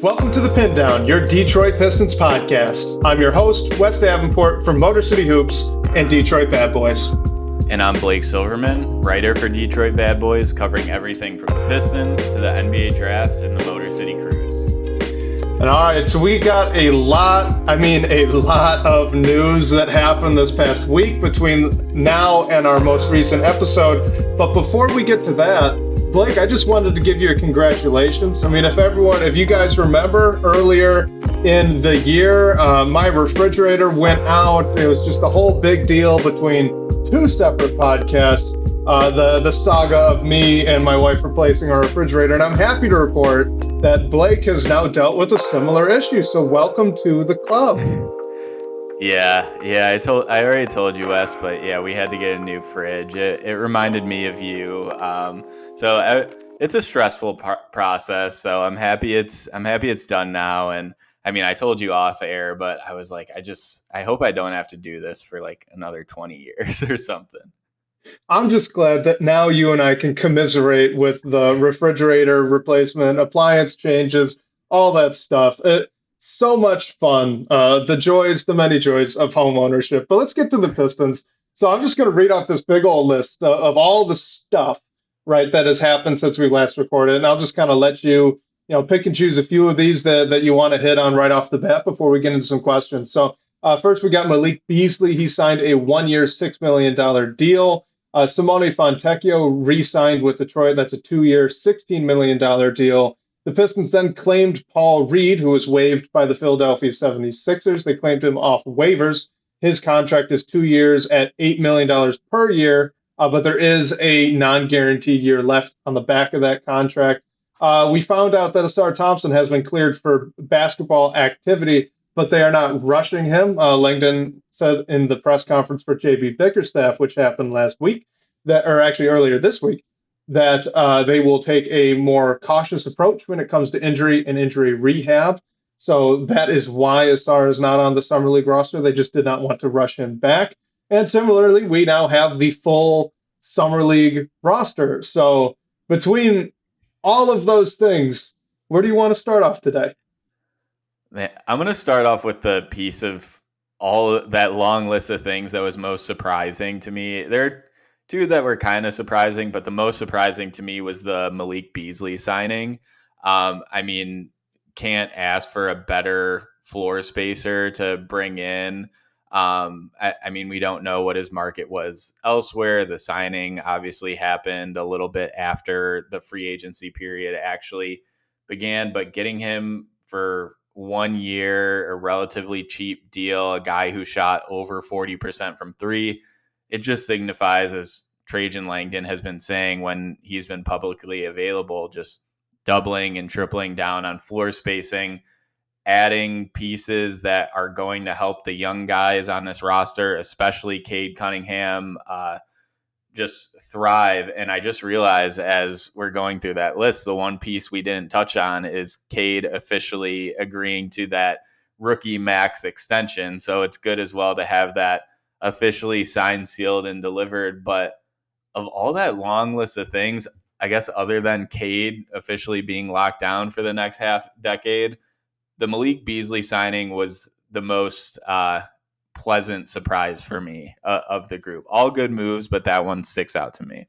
Welcome to the Pindown, your Detroit Pistons podcast. I'm your host, Wes Davenport from Motor City Hoops and Detroit Bad Boys. And I'm Blake Silverman, writer for Detroit Bad Boys, covering everything from the Pistons to the NBA draft and the Motor City Cruise. And all right, so we got a lot of news that happened this past week between now and our most recent episode. But before we get to that, Blake, I just wanted to give you a congratulations. I mean, if you guys remember earlier in the year, my refrigerator went out. It was just a whole big deal between two separate podcasts, the saga of me and my wife replacing our refrigerator. And I'm happy to report that Blake has now dealt with a similar issue. So welcome to the club. Yeah. I already told you, Wes, but yeah, we had to get a new fridge. It reminded me of you. It's a stressful process. So I'm happy it's done now. And I mean, I told you off air, but I was like, I hope I don't have to do this for like another 20 years or something. I'm just glad that now you and I can commiserate with the refrigerator replacement, appliance changes, all that stuff. So much fun. The many joys of home ownership. But let's get to the Pistons. So I'm just going to read off this big old list of all the stuff, right, that has happened since we last recorded. And I'll just kind of let you, pick and choose a few of these that you want to hit on right off the bat before we get into some questions. So first we got Malik Beasley. He signed a 1-year, $6 million deal. Simone Fontecchio re-signed with Detroit. That's a 2-year, $16 million deal. The Pistons then claimed Paul Reed, who was waived by the Philadelphia 76ers. They claimed him off waivers. His contract is 2 years at $8 million per year, but there is a non-guaranteed year left on the back of that contract. We found out that Asar Thompson has been cleared for basketball activity, but they are not rushing him. Langdon said in the press conference for JB Bickerstaff, which happened earlier this week, that they will take a more cautious approach when it comes to injury and injury rehab. So that is why Asar is not on the Summer League roster. They just did not want to rush him back. And similarly, we now have the full Summer League roster. So between all of those things, where do you want to start off today? Man, I'm going to start off with the piece of all that long list of things that was most surprising to me. There are two that were kind of surprising, but the most surprising to me was the Malik Beasley signing. I mean, can't ask for a better floor spacer to bring in. I mean, we don't know what his market was elsewhere. The signing obviously happened a little bit after the free agency period actually began, but getting him for 1 year, a relatively cheap deal, a guy who shot over 40% from three, it just signifies, as Trajan Langdon has been saying when he's been publicly available, just doubling and tripling down on floor spacing, adding pieces that are going to help the young guys on this roster, especially Cade Cunningham, just thrive. And I just realized as we're going through that list, the one piece we didn't touch on is Cade officially agreeing to that rookie max extension. So it's good as well to have that officially signed, sealed, and delivered. But of all that long list of things, I guess other than Cade officially being locked down for the next half decade, the Malik Beasley signing was the most pleasant surprise for me of the group. All good moves, but that one sticks out to me.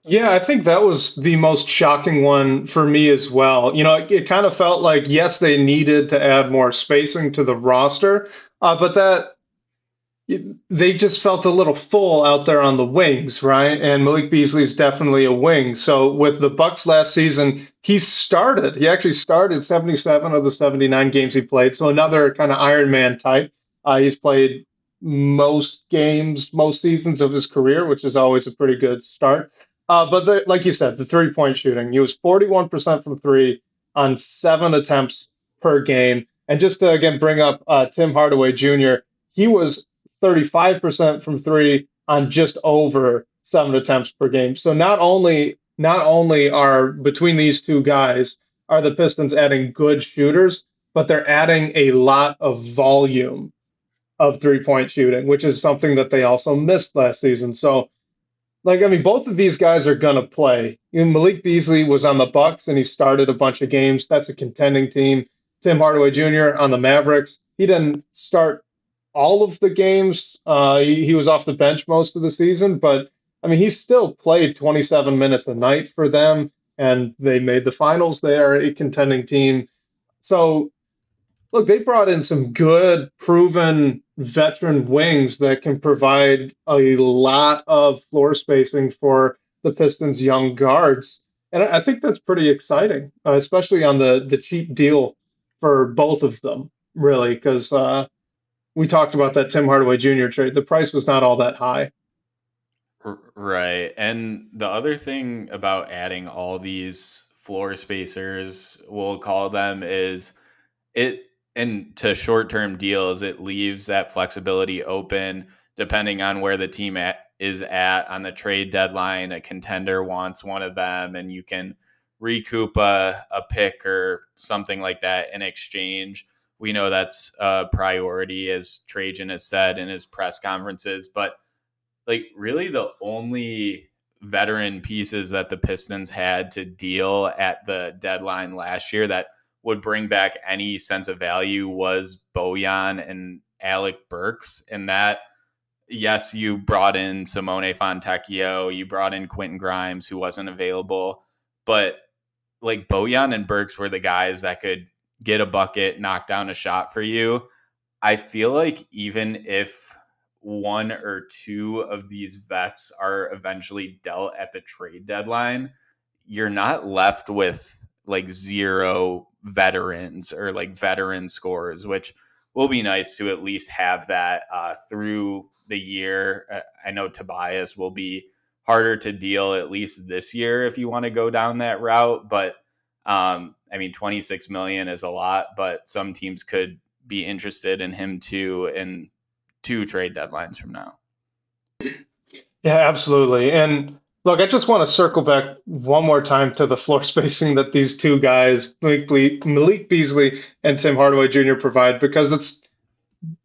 Yeah, I think that was the most shocking one for me as well. It kind of felt like, yes, they needed to add more spacing to the roster, but that they just felt a little full out there on the wings, right? And Malik Beasley is definitely a wing. So with the Bucks last season, he actually started 77 of the 79 games he played. So another kind of Iron Man type. He's played most games, most seasons of his career, which is always a pretty good start. But like you said, the three-point shooting, he was 41% from three on 7 attempts per game. And just to, again, bring up Tim Hardaway Jr., he was 35% from three on just over 7 attempts per game. So not only are between these two guys are the Pistons adding good shooters, but they're adding a lot of volume of three-point shooting, which is something that they also missed last season. So Like, I mean, both of these guys are gonna play. Malik Beasley was on the Bucks and he started a bunch of games. That's a contending team. Tim Hardaway Jr. on the Mavericks. He didn't start all of the games. He was off the bench most of the season, but I mean, he still played 27 minutes a night for them, and they made the finals. They are a contending team. So look, they brought in some good, proven veteran wings that can provide a lot of floor spacing for the Pistons' young guards. And I think that's pretty exciting, especially on the cheap deal for both of them, really, because we talked about that Tim Hardaway Jr. trade. The price was not all that high. Right. And the other thing about adding all these floor spacers, we'll call them, is it, and to short-term deals, it leaves that flexibility open depending on where the team is at on the trade deadline. A contender wants one of them, and you can recoup a pick or something like that in exchange. We know that's a priority, as Trajan has said in his press conferences, but like really the only veteran pieces that the Pistons had to deal at the deadline last year that would bring back any sense of value was Bojan and Alec Burks. And that, yes, you brought in Simone Fontecchio, you brought in Quentin Grimes, who wasn't available, but like Bojan and Burks were the guys that could get a bucket, knock down a shot for you. I feel like even if one or two of these vets are eventually dealt at the trade deadline, you're not left with like zero veterans or like veteran scores, which will be nice to at least have that through the year. I know Tobias will be harder to deal at least this year if you want to go down that route, but I mean, 26 million is a lot, but some teams could be interested in him too in two trade deadlines from now. Yeah, absolutely. And look, I just want to circle back one more time to the floor spacing that these two guys, Malik Beasley and Tim Hardaway Jr., provide because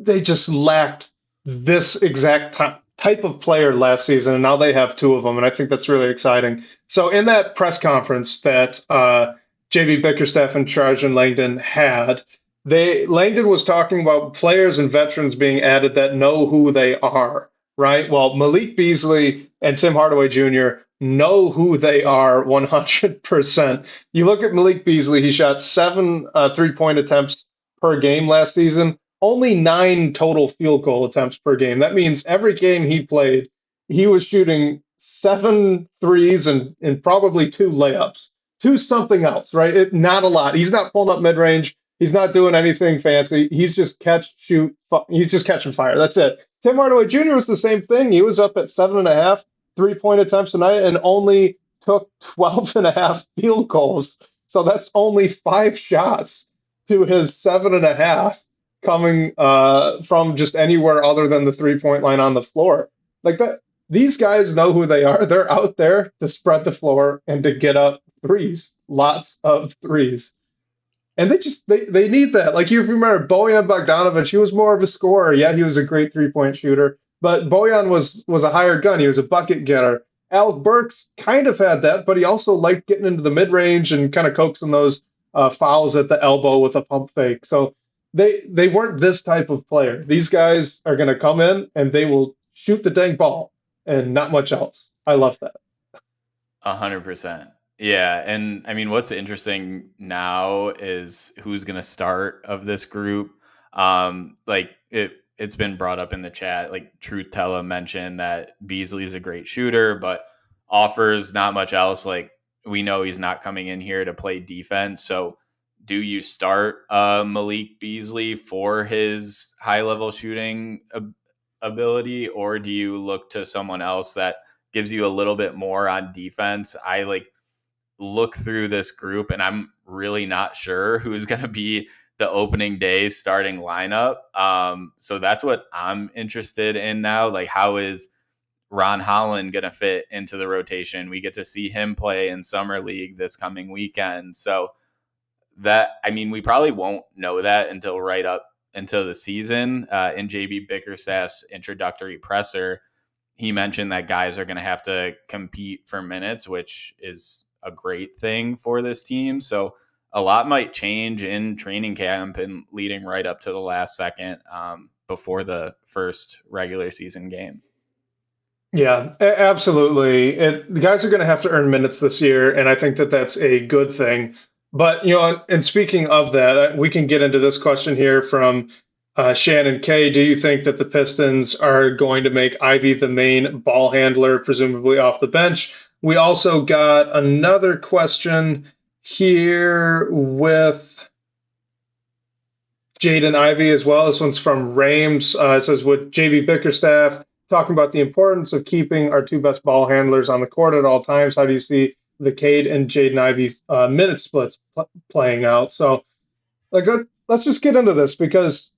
they just lacked this exact type of player last season, and now they have two of them, and I think that's really exciting. So in that press conference that JB Bickerstaff and Trajan Langdon had, Langdon was talking about players and veterans being added that know who they are, right? Well, Malik Beasley and Tim Hardaway Jr. know who they are 100%. You look at Malik Beasley, he shot seven 3-point attempts per game last season, only 9 total field goal attempts per game. That means every game he played, he was shooting 7 threes and probably 2 layups, 2 something else, right? Not a lot. He's not pulling up mid range. He's not doing anything fancy. He's just he's just catching fire. That's it. Tim Hardaway Jr. was the same thing. He was up at 7.5 3-point attempts a night and only took 12.5 field goals. So that's only 5 shots to his 7.5 coming from just anywhere other than the 3-point line on the floor. Like that, these guys know who they are. They're out there to spread the floor and to get up threes, lots of threes. And they need that. Like you remember Bojan Bogdanovic, he was more of a scorer. Yeah, he was a great 3-point shooter, but Bojan was a hired gun. He was a bucket getter. Alec Burks kind of had that, but he also liked getting into the mid range and kind of coaxing those fouls at the elbow with a pump fake. So they weren't this type of player. These guys are going to come in and they will shoot the dang ball and not much else. I love that. 100%. Yeah, and I mean, what's interesting now is who's going to start of this group. Like it's been brought up in the chat. Like Truth Tella mentioned that Beasley's a great shooter, but offers not much else. Like we know he's not coming in here to play defense. So do you start Malik Beasley for his high level shooting ability, or do you look to someone else that gives you a little bit more on defense? I like look through this group and I'm really not sure who's going to be the opening day starting lineup. So that's what I'm interested in now. Like, how is Ron Holland going to fit into the rotation? We get to see him play in Summer League this coming weekend. So that, I mean, we probably won't know that until right up until the season. In JB Bickerstaff's introductory presser, he mentioned that guys are going to have to compete for minutes, which is a great thing for this team. So a lot might change in training camp and leading right up to the last second before the first regular season game. Yeah, absolutely. The guys are going to have to earn minutes this year, and I think that that's a good thing. But, and speaking of that, we can get into this question here from Shannon K. Do you think that the Pistons are going to make Ivy the main ball handler, presumably off the bench? We also got another question here with Jaden Ivey as well. This one's from Rames. It says, with JB Bickerstaff talking about the importance of keeping our two best ball handlers on the court at all times, how do you see the Cade and Jaden Ivey's minute splits playing out? So, let's just get into this, because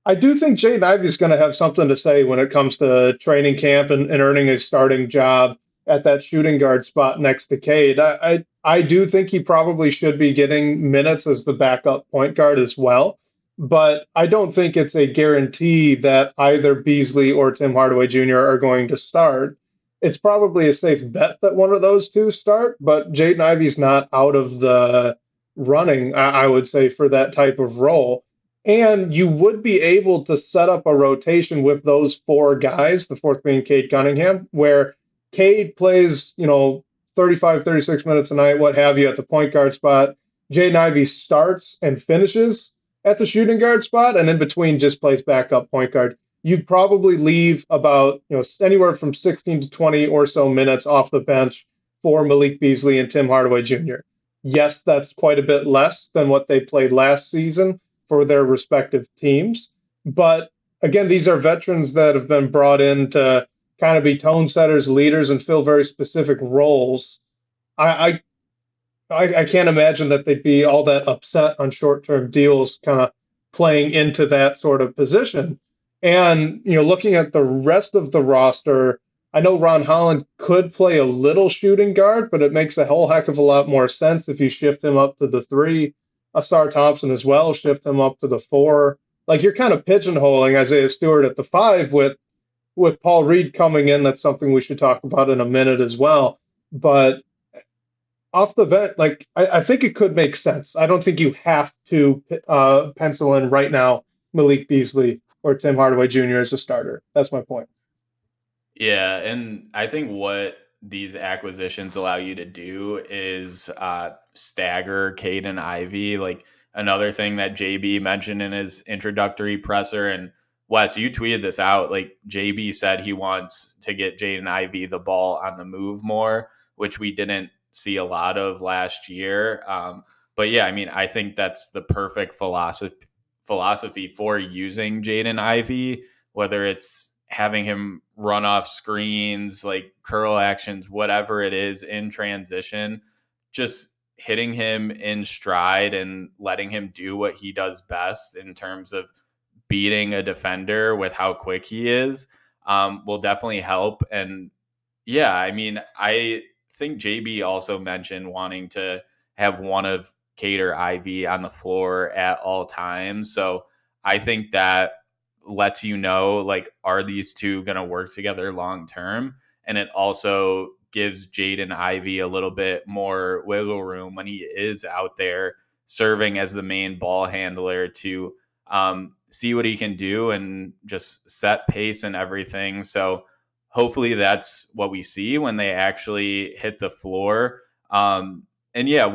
I do think Jaden Ivey's going to have something to say when it comes to training camp and earning a starting job at that shooting guard spot next to Cade. I do think he probably should be getting minutes as the backup point guard as well, but I don't think it's a guarantee that either Beasley or Tim Hardaway Jr. are going to start. It's probably a safe bet that one of those two start, but Jaden Ivey's not out of the running, I would say, for that type of role. And you would be able to set up a rotation with those four guys, the fourth being Cade Cunningham, where Cade plays, 35, 36 minutes a night, what have you, at the point guard spot. Jaden Ivey starts and finishes at the shooting guard spot, and in between just plays backup point guard. You'd probably leave about, anywhere from 16 to 20 or so minutes off the bench for Malik Beasley and Tim Hardaway Jr. Yes, that's quite a bit less than what they played last season for their respective teams. But again, these are veterans that have been brought in to kind of be tone setters, leaders, and fill very specific roles. I can't imagine that they'd be all that upset on short-term deals kind of playing into that sort of position. And, looking at the rest of the roster, I know Ron Holland could play a little shooting guard, but it makes a whole heck of a lot more sense if you shift him up to the 3. Asar Thompson as well, shift him up to the 4. Like, you're kind of pigeonholing Isaiah Stewart at the 5 with Paul Reed coming in. That's something we should talk about in a minute as well. But off the bat, I think it could make sense. I don't think you have to pencil in right now Malik Beasley or Tim Hardaway Jr. as a starter. That's my point. Yeah, and I think what these acquisitions allow you to do is stagger Cade and Ivy. Like, another thing that JB mentioned in his introductory presser, and Wes, you tweeted this out, like JB said he wants to get Jaden Ivey the ball on the move more, which we didn't see a lot of last year. But yeah, I mean, I think that's the perfect philosophy for using Jaden Ivey, whether it's having him run off screens, like curl actions, whatever it is in transition, just hitting him in stride and letting him do what he does best in terms of beating a defender with how quick he is, will definitely help. And yeah, I mean, I think JB also mentioned wanting to have one of Cade or Ivy on the floor at all times. So I think that lets you know, like, are these two going to work together long term? And it also gives Jaden Ivey a little bit more wiggle room when he is out there serving as the main ball handler to see what he can do and just set pace and everything. So hopefully that's what we see when they actually hit the floor. And yeah,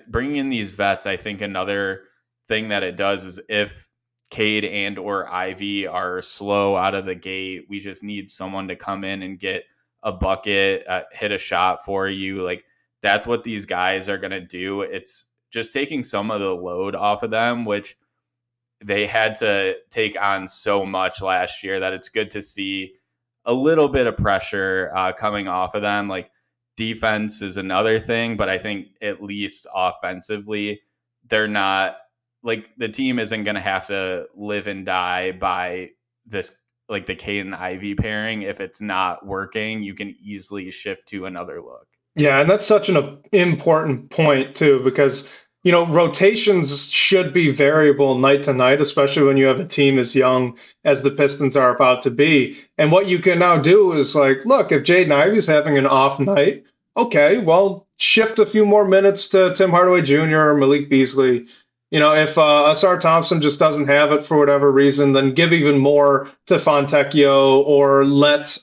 bringing in these vets, I think another thing that it does is if Cade and or Ivy are slow out of the gate, we just need someone to come in and get a bucket, hit a shot for you. Like, that's what these guys are going to do. It's just taking some of the load off of them, which they had to take on so much last year, that it's good to see a little bit of pressure coming off of them. Like, defense is another thing, but I think at least offensively, they're not, like, the team isn't going to have to live and die by this, like the Cade and Ivy pairing. If it's not working, you can easily shift to another look. Yeah, and that's such an important point too, because rotations should be variable night to night, especially when you have a team as young as the Pistons are about to be. And what you can now do is like, look, if Jaden Ivey's having an off night, okay, well, shift a few more minutes to Tim Hardaway Jr. or Malik Beasley. If Asar Thompson just doesn't have it for whatever reason, then give even more to Fontecchio or let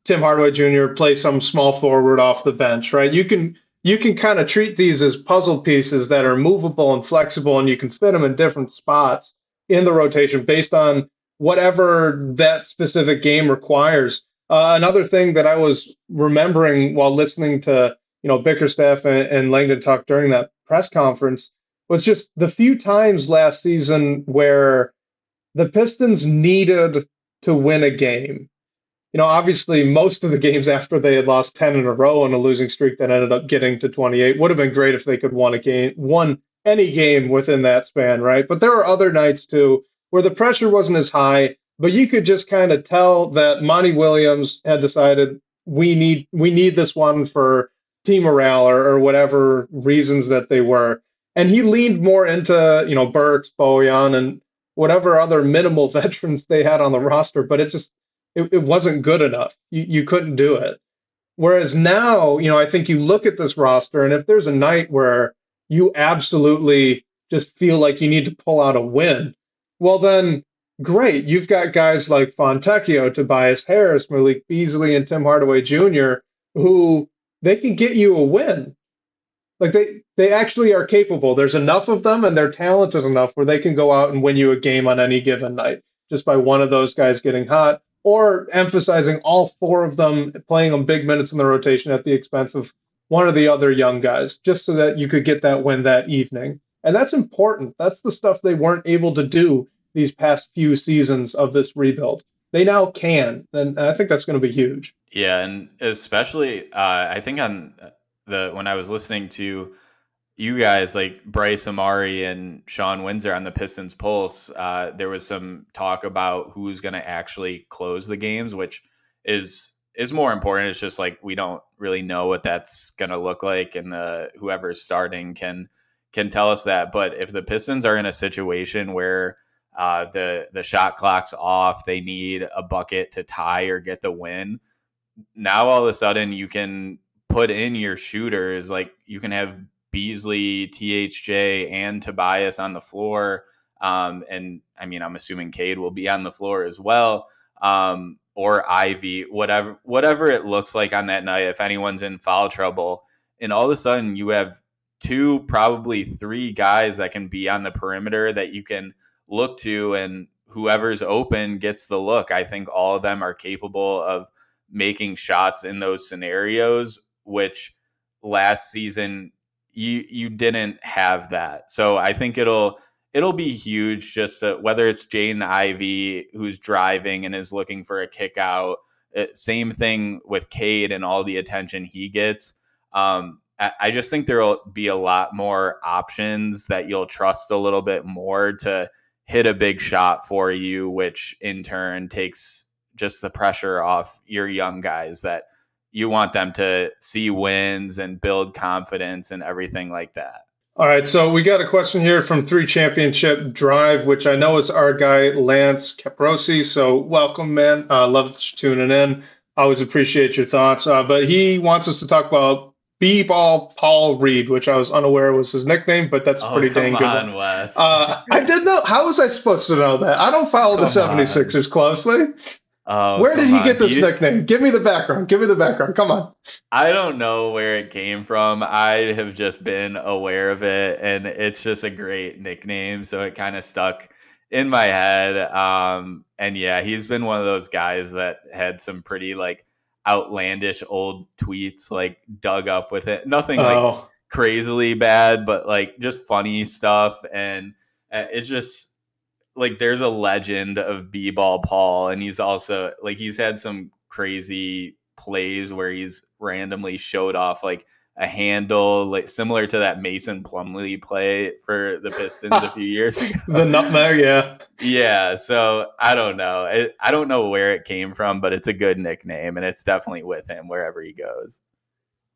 Tim Hardaway Jr. play some small forward off the bench, right? You can kind of treat these as puzzle pieces that are movable and flexible, and you can fit them in different spots in the rotation based on whatever that specific game requires. Another thing that I was remembering while listening to Bickerstaff and Langdon talk during that press conference was just the few times last season where the Pistons needed to win a game. Obviously, most of the games after they had lost 10 in a row on a losing streak that ended up getting to 28 would have been great if they could won any game within that span, right? But there were other nights too where the pressure wasn't as high, but you could just kind of tell that Monty Williams had decided we need this one for team morale or whatever reasons that they were. And he leaned more into, Burks, Bojan, and whatever other minimal veterans they had on the roster, but it wasn't good enough. You couldn't do it. Whereas now, I think you look at this roster, and if there's a night where you absolutely just feel like you need to pull out a win, well, then great. You've got guys like Fontecchio, Tobias Harris, Malik Beasley, and Tim Hardaway Jr., who they can get you a win. Like they actually are capable. There's enough of them, and they're talented enough where they can go out and win you a game on any given night just by one of those guys getting hot, or emphasizing all four of them, playing them big minutes in the rotation at the expense of one of the other young guys, just so that you could get that win that evening. And that's important. That's the stuff they weren't able to do these past few seasons of this rebuild. They now can, and I think that's going to be huge. Yeah, and especially I think on when I was listening to you guys like Bryce Amari and Sean Windsor on the Pistons Pulse, there was some talk about who's going to actually close the games, which is more important. It's just like we don't really know what that's going to look like, and whoever's starting can tell us that. But if the Pistons are in a situation where the shot clock's off, they need a bucket to tie or get the win, now all of a sudden you can put in your shooters. Like you can have Beasley, THJ, and Tobias on the floor. And I mean, I'm assuming Cade will be on the floor as well. Or Ivy, whatever it looks like on that night, if anyone's in foul trouble. And all of a sudden you have two, probably three guys that can be on the perimeter that you can look to, and whoever's open gets the look. I think all of them are capable of making shots in those scenarios, which last season you didn't have that. So I think it'll be huge, just whether it's Jaden Ivey who's driving and is looking for a kick out. Same thing with Cade and all the attention he gets. I just think there'll be a lot more options that you'll trust a little bit more to hit a big shot for you, which in turn takes just the pressure off your young guys that you want them to see wins and build confidence and everything like that. All right, so we got a question here from 3 Championship Drive, which I know is our guy, Lance Caprosi. So welcome, man. Love that you're tuning in. Always appreciate your thoughts. But he wants us to talk about B-Ball Paul Reed, which I was unaware was his nickname, but that's a pretty dang good one. Wes. I did know. How was I supposed to know that? I don't follow the 76ers closely. Where did he get this nickname? Give me the background. Come on. I don't know where it came from. I have just been aware of it, and it's just a great nickname. So it kind of stuck in my head. And yeah, he's been one of those guys that had some pretty like outlandish old tweets, like dug up with it. Nothing like crazily bad, but like just funny stuff. And it's just like there's a legend of B-Ball Paul, and he's also like he's had some crazy plays where he's randomly showed off like a handle, like similar to that Mason Plumlee play for the Pistons a few years ago. The nutmeg, yeah. Yeah, so I don't know. I don't know where it came from, but it's a good nickname, and it's definitely with him wherever he goes.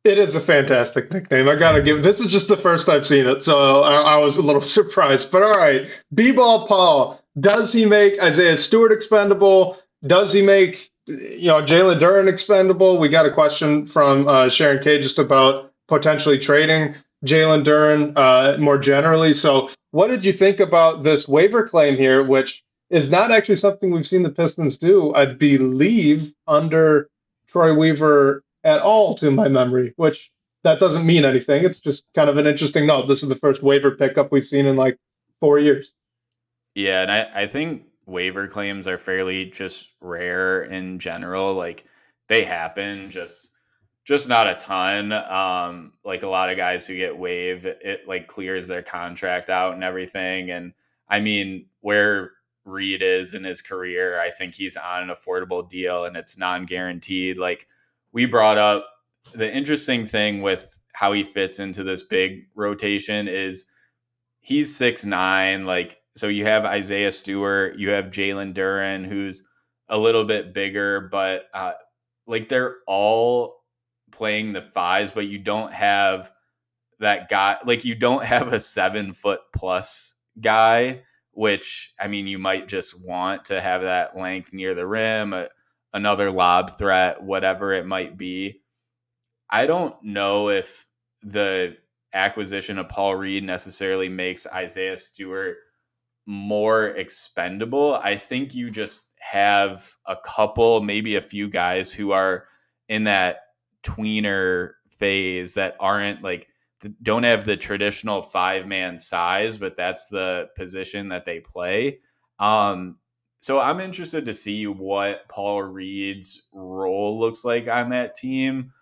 It is a fantastic nickname. I gotta give. This is just the first I've seen it, so I was a little surprised. But all right, B-ball Paul. Does he make Isaiah Stewart expendable? Does he make Jalen Duren expendable? We got a question from Sharon K just about potentially trading Jalen Duren more generally. So, what did you think about this waiver claim here, which is not actually something we've seen the Pistons do, I believe, under Troy Weaver at all to my memory, which that doesn't mean anything. It's just kind of an interesting note. This is the first waiver pickup we've seen in like 4 years. Yeah, and I think waiver claims are fairly just rare in general. Like they happen, just not a ton. Like a lot of guys who get waived, it like clears their contract out and everything. And I mean, where Reed is in his career, I think he's on an affordable deal and it's non-guaranteed. Like we brought up, the interesting thing with how he fits into this big rotation is he's 6'9". Like, so you have Isaiah Stewart, you have Jalen Duren, who's a little bit bigger, but like they're all playing the fives, but you don't have that guy. Like you don't have a 7 foot plus guy, which I mean, you might just want to have that length near the rim, another lob threat, whatever it might be. I don't know if the acquisition of Paul Reed necessarily makes Isaiah Stewart more expendable. I think you just have a couple, maybe a few guys who are in that tweener phase that aren't like, don't have the traditional 5-man size, but that's the position that they play. So I'm interested to see what Paul Reed's role looks like on that team.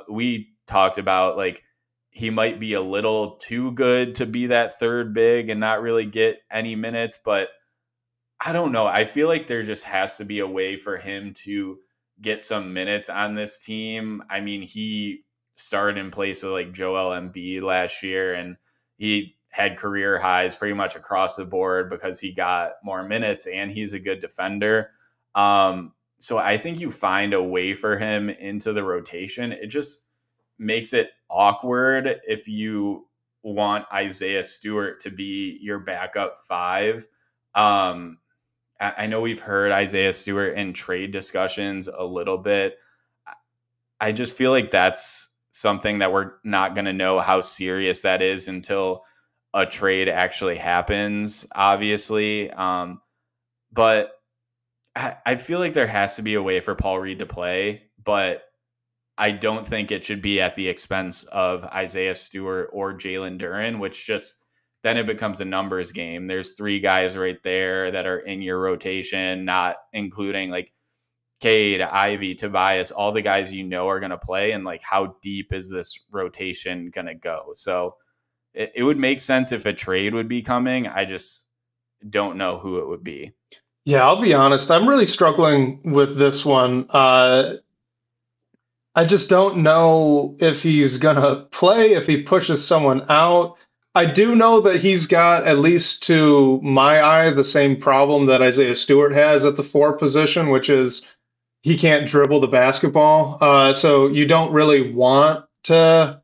We talked about like he might be a little too good to be that third big and not really get any minutes, but I don't know. I feel like there just has to be a way for him to get some minutes on this team. I mean, he started in place of like Joel Embiid last year, and he had career highs pretty much across the board because he got more minutes and he's a good defender. So I think you find a way for him into the rotation. It just makes it awkward if you want Isaiah Stewart to be your backup five. I know we've heard Isaiah Stewart in trade discussions a little bit. I just feel like that's something that we're not going to know how serious that is until a trade actually happens, obviously. But I feel like there has to be a way for Paul Reed to play, but I don't think it should be at the expense of Isaiah Stewart or Jalen Duren, which just then it becomes a numbers game. There's 3 guys right there that are in your rotation, not including like Cade, Ivy, Tobias, all the guys you know are going to play. And like, how deep is this rotation going to go? So it would make sense if a trade would be coming. I just don't know who it would be. Yeah, I'll be honest. I'm really struggling with this one. I just don't know if he's going to play, if he pushes someone out. I do know that he's got, at least to my eye, the same problem that Isaiah Stewart has at the 4 position, which is he can't dribble the basketball. So you don't really want to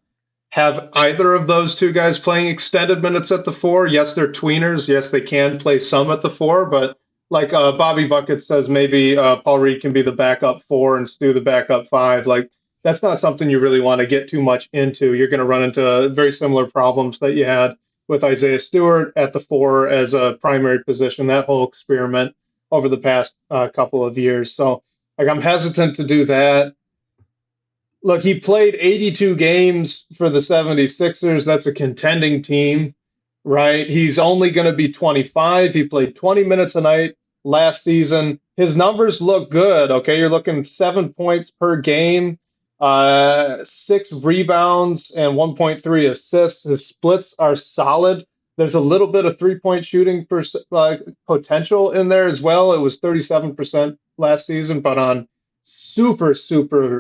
have either of those 2 guys playing extended minutes at the 4. Yes, they're tweeners. Yes, they can play some at the 4, but like Bobby Bucket says, maybe Paul Reed can be the backup 4 and Stu the backup 5. Like that's not something you really want to get too much into. You're going to run into very similar problems that you had with Isaiah Stewart at the 4 as a primary position, that whole experiment over the past couple of years. So like I'm hesitant to do that. Look, he played 82 games for the 76ers. That's a contending team, right? He's only going to be 25. He played 20 minutes a night last season. His numbers look good. Okay, you're looking 7 points per game, 6 rebounds, and 1.3 assists. His splits are solid. There's a little bit of 3-point shooting potential in there as well. It was 37% last season, but on super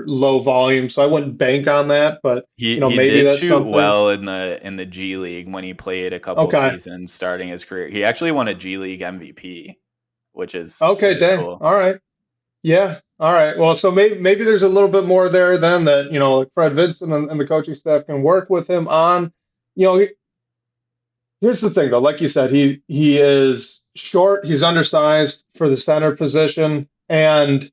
low volume, so I wouldn't bank on that. But he maybe did that's shoot something. well in the G League when he played a couple seasons starting his career. He actually won a G League MVP, which is okay. Which is Dang, cool. all right. Yeah. All right. Well, so maybe there's a little bit more there then that, like Fred Vincent and the coaching staff can work with him on. Here's the thing though, like you said, he is short, he's undersized for the center position, and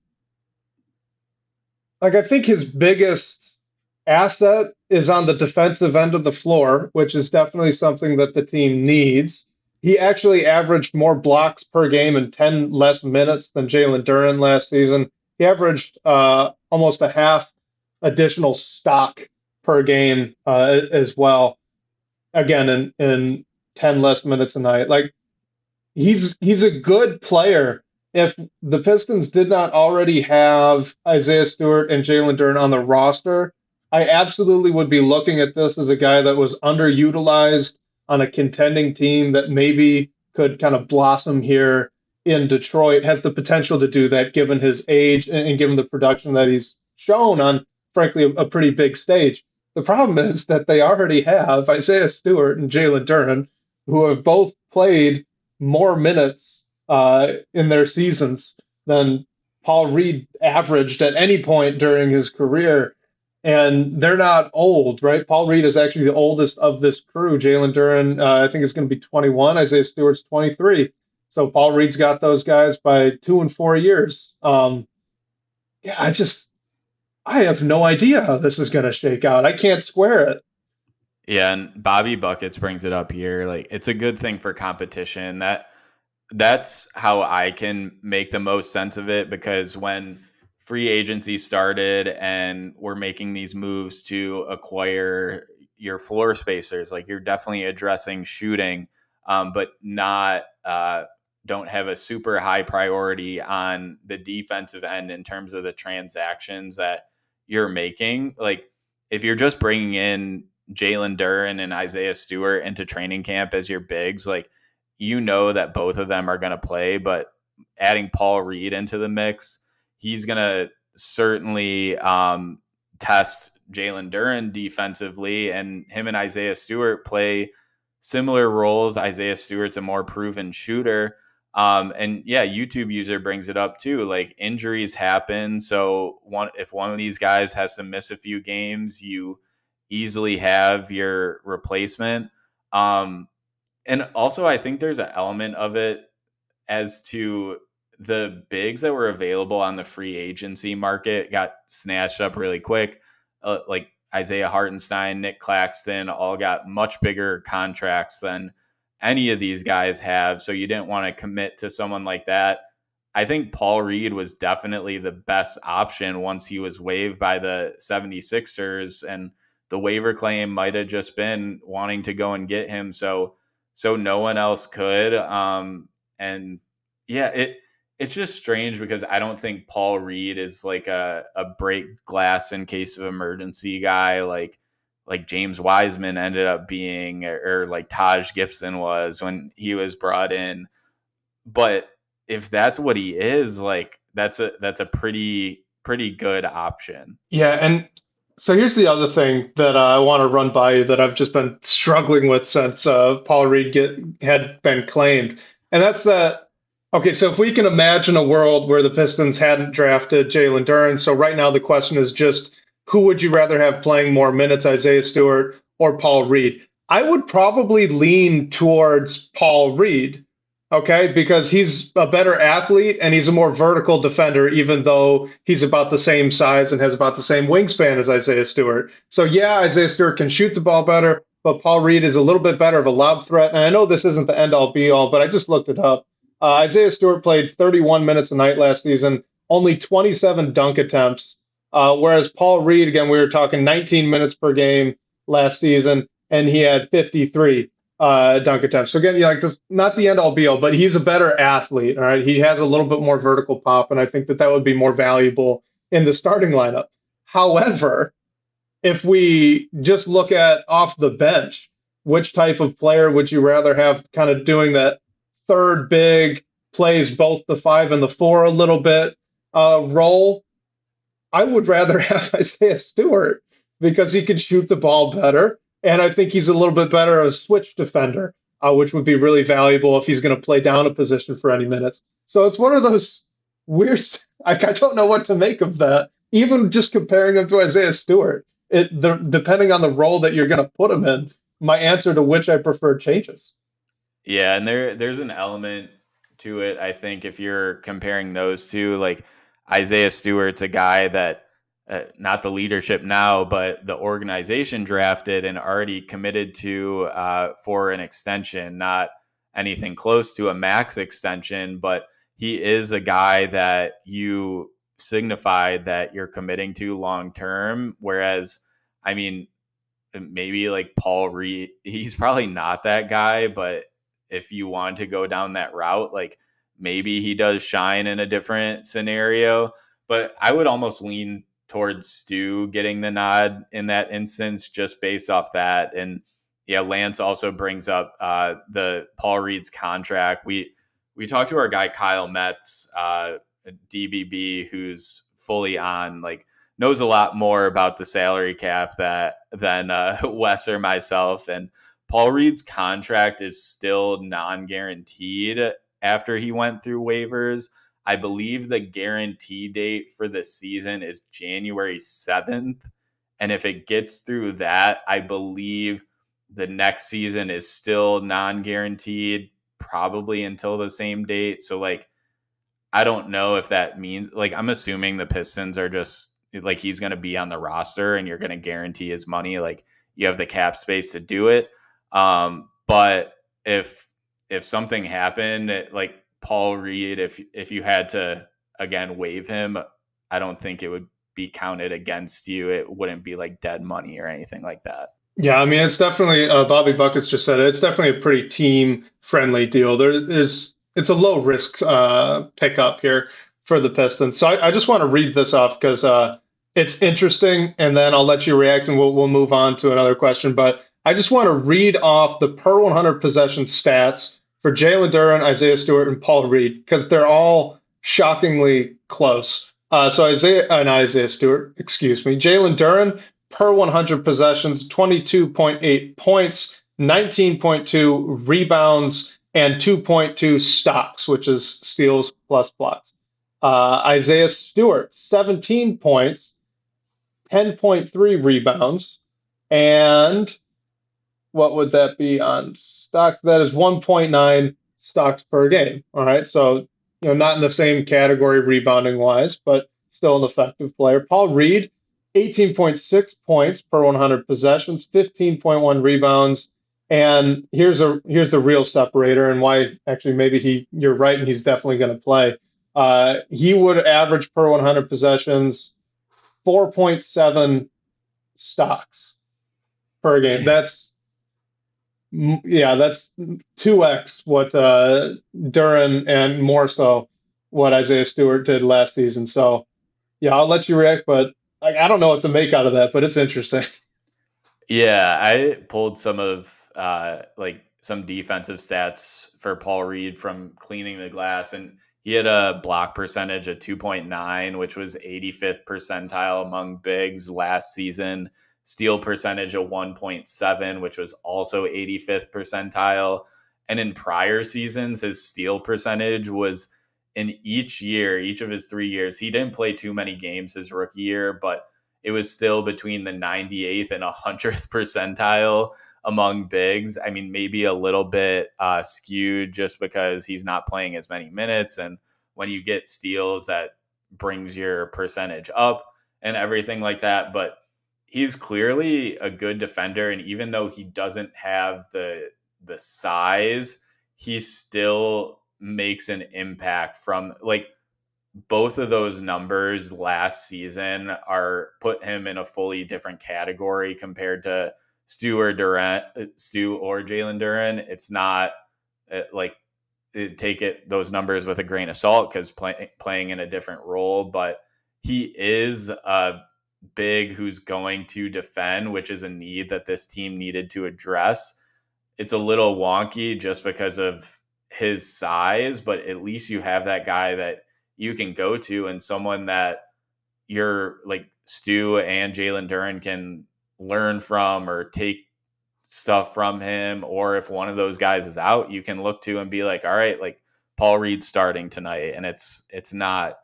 like I think his biggest asset is on the defensive end of the floor, which is definitely something that the team needs. He actually averaged more blocks per game in 10 less minutes than Jalen Duren last season. He averaged almost a half additional stock per game as well. Again, in 10 less minutes a night. Like he's a good player. If the Pistons did not already have Isaiah Stewart and Jalen Duren on the roster, I absolutely would be looking at this as a guy that was underutilized on a contending team that maybe could kind of blossom here in Detroit. Has the potential to do that given his age and given the production that he's shown on, frankly, a pretty big stage. The problem is that they already have Isaiah Stewart and Jalen Duren, who have both played more minutes in their seasons than Paul Reed averaged at any point during his career. And they're not old, right? Paul Reed is actually the oldest of this crew. Jalen Duren, I think, is going to be 21. Isaiah Stewart's 23. So Paul Reed's got those guys by 2 and 4 years. Yeah, I have no idea how this is going to shake out. I can't square it. Yeah, and Bobby Buckets brings it up here. Like, it's a good thing for competition. That's how I can make the most sense of it, because when free agency started and we're making these moves to acquire your floor spacers, like, you're definitely addressing shooting, but not don't have a super high priority on the defensive end in terms of the transactions that you're making. Like, if you're just bringing in Jalen Duren and Isaiah Stewart into training camp as your bigs, like, that both of them are going to play, but adding Paul Reed into the mix, he's going to certainly test Jalen Duren defensively, and him and Isaiah Stewart play similar roles. Isaiah Stewart's a more proven shooter. And yeah, YouTube user brings it up too. Like, injuries happen. So if one of these guys has to miss a few games, you easily have your replacement. And also, I think there's an element of it as to the bigs that were available on the free agency market got snatched up really quick. Like Isaiah Hartenstein, Nick Claxton, all got much bigger contracts than any of these guys have. So you didn't want to commit to someone like that. I think Paul Reed was definitely the best option once he was waived by the 76ers, and the waiver claim might have just been wanting to go and get him. So no one else could. And yeah, it's just strange because I don't think Paul Reed is like a break glass in case of emergency guy like James Wiseman ended up being, or like Taj Gibson was when he was brought in. But if that's what he is, like, that's a pretty good option. Yeah, and so here's the other thing that I want to run by you that I've just been struggling with since Paul Reed had been claimed, and that's that. Okay, so if we can imagine a world where the Pistons hadn't drafted Jalen Duren, so right now the question is just who would you rather have playing more minutes, Isaiah Stewart or Paul Reed? I would probably lean towards Paul Reed, okay, because he's a better athlete and he's a more vertical defender, even though he's about the same size and has about the same wingspan as Isaiah Stewart. So yeah, Isaiah Stewart can shoot the ball better, but Paul Reed is a little bit better of a lob threat. And I know this isn't the end all be all, but I just looked it up. Isaiah Stewart played 31 minutes a night last season, only 27 dunk attempts, whereas Paul Reed, again, we were talking 19 minutes per game last season, and he had 53 dunk attempts. So again, like this, not the end all be all, but he's a better athlete. All right, he has a little bit more vertical pop, and I think that would be more valuable in the starting lineup. However, if we just look at off the bench, which type of player would you rather have kind of doing that third big, plays both the 5 and the 4 a little bit role? I would rather have Isaiah Stewart because he can shoot the ball better. And I think he's a little bit better as a switch defender, which would be really valuable if he's going to play down a position for any minutes. So it's one of those weird. I don't know what to make of that. Even just comparing him to Isaiah Stewart, depending on the role that you're going to put him in, my answer to which I prefer changes. Yeah, and there's an element to it. I think if you're comparing those two, like Isaiah Stewart's a guy that not the leadership now, but the organization drafted and already committed to for an extension, not anything close to a max extension, but he is a guy that you signified that you're committing to long term. Whereas, I mean, maybe like Paul Reed, he's probably not that guy, but if you want to go down that route, like maybe he does shine in a different scenario. But I would almost lean towards Stu getting the nod in that instance, just based off that. And yeah, Lance also brings up the Paul Reed's contract. We talked to our guy Kyle Metz, DBB, who's fully on, like, knows a lot more about the salary cap than Wes or myself. And Paul Reed's contract is still non-guaranteed after he went through waivers. I believe the guarantee date for the season is January 7th. And if it gets through that, I believe the next season is still non-guaranteed, probably until the same date. So, like, I don't know if that means, like, I'm assuming the Pistons are just like, he's going to be on the roster and you're going to guarantee his money. Like, you have the cap space to do it. But if something happened, like Paul Reed, if you had to again waive him, I don't think it would be counted against you. It wouldn't be like dead money or anything like that. Yeah, I mean, it's definitely Bobby Buckets just said it. It's definitely a pretty team friendly deal. There's it's a low risk pickup here for the Pistons. So I just want to read this off because it's interesting, and then I'll let you react, and we'll move on to another question. But I just want to read off the per 100 possession stats for Jalen Duren, Isaiah Stewart, and Paul Reed because they're all shockingly close. So Isaiah Stewart, excuse me, Jalen Duren per 100 possessions, 22.8 points, 19.2 rebounds, and 2.2 stocks, which is steals plus blocks. Isaiah Stewart, 17 points, 10.3 rebounds, and what would that be on stocks? That is 1.9 stocks per game. All right. So, not in the same category rebounding wise, but still an effective player. Paul Reed, 18.6 points per 100 possessions, 15.1 rebounds. And here's the real separator and why actually maybe you're right and he's definitely going to play. He would average per 100 possessions 4.7 stocks per game. That's 2x what Duren and more so what Isaiah Stewart did last season. So yeah, I'll let you react, but I don't know what to make out of that, but it's interesting. Yeah, I pulled some of like some defensive stats for Paul Reed from cleaning the glass, and he had a block percentage of 2.9, which was 85th percentile among bigs last season. Steal percentage of 1.7, which was also 85th percentile. And in prior seasons, his steal percentage was in each of his 3 years. He didn't play too many games his rookie year, but it was still between the 98th and 100th percentile among bigs. I mean, maybe a little bit skewed just because he's not playing as many minutes. And when you get steals, that brings your percentage up and everything like that. But he's clearly a good defender. And even though he doesn't have the size, he still makes an impact from, like, both of those numbers last season are put him in a fully different category compared to Stu or Jalen Duren. It's not like take those numbers with a grain of salt because playing in a different role, but he is a big who's going to defend, which is a need that this team needed to address. It's a little wonky just because of his size, but at least you have that guy that you can go to and someone that you're like Stu and Jalen Duren can learn from or take stuff from him. Or if one of those guys is out, you can look to and be like, all right, like Paul Reed's starting tonight. And it's not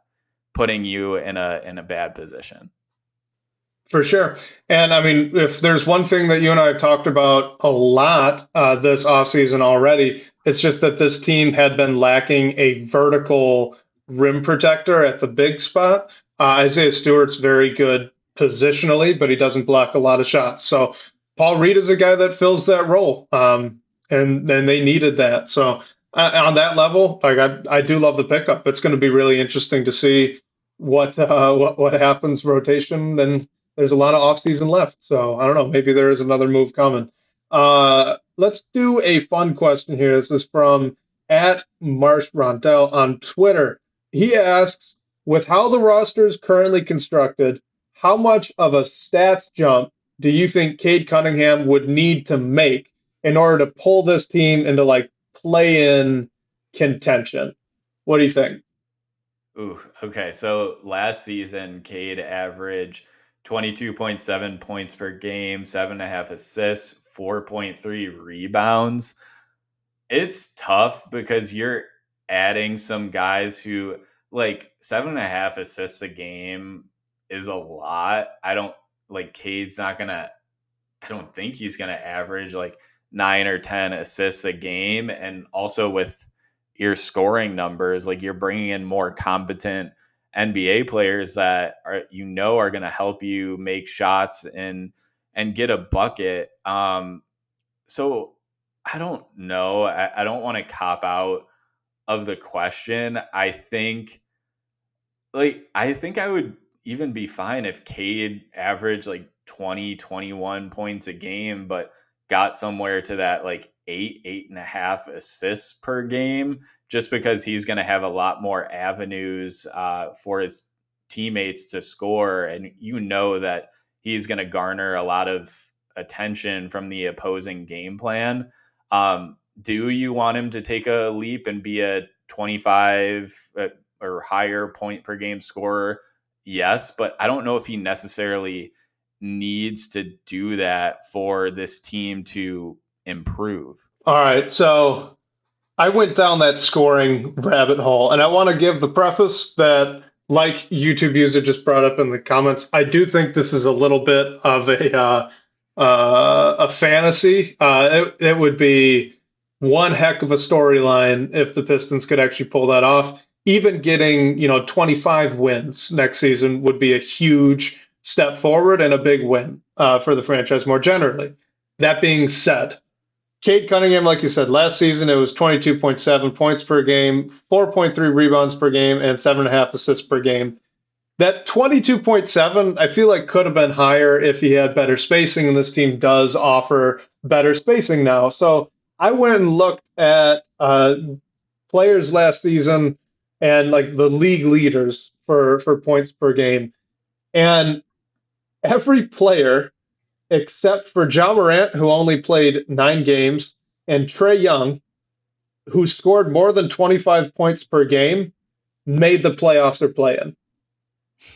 putting you in a bad position. For sure. And I mean, if there's one thing that you and I have talked about a lot this offseason already, it's just that this team had been lacking a vertical rim protector at the big spot. Isaiah Stewart's very good positionally, but he doesn't block a lot of shots. So Paul Reed is a guy that fills that role. And then they needed that. So on that level, like I do love the pickup. It's going to be really interesting to see what happens rotation, and there's a lot of offseason left. So I don't know. Maybe there is another move coming. Let's do a fun question here. This is from at Marsh Rondell on Twitter. He asks, with how the roster is currently constructed, how much of a stats jump do you think Cade Cunningham would need to make in order to pull this team into like play-in contention? What do you think? Ooh, okay. So last season, Cade averaged 22.7 points per game, 7.5 assists, 4.3 rebounds. It's tough because you're adding some guys who, like, 7.5 assists a game is a lot. Cade's not gonna, I don't think he's gonna average like 9 or 10 assists a game. And also with your scoring numbers, like, you're bringing in more competent NBA players that are going to help you make shots and get a bucket. So I don't know. I don't want to cop out of the question. I think I would even be fine if Cade averaged like 20, 21 points a game, but got somewhere to that like 8.5 assists per game, just because he's going to have a lot more avenues for his teammates to score. And that he's going to garner a lot of attention from the opposing game plan. Do you want him to take a leap and be a 25 or higher point per game scorer? Yes, but I don't know if he necessarily needs to do that for this team to improve. All right, so I went down that scoring rabbit hole, and I want to give the preface that, like YouTube user just brought up in the comments, I do think this is a little bit of a fantasy. It would be one heck of a storyline if the Pistons could actually pull that off. Even getting 25 wins next season would be a huge step forward and a big win for the franchise more generally. That being said, Cade Cunningham, like you said, last season it was 22.7 points per game, 4.3 rebounds per game, and 7.5 assists per game. That 22.7, I feel like could have been higher if he had better spacing, and this team does offer better spacing now. So I went and looked at players last season and like the league leaders for points per game. And every player except for Ja Morant, who only played 9 games, and Trae Young, who scored more than 25 points per game, made the playoffs or play-in.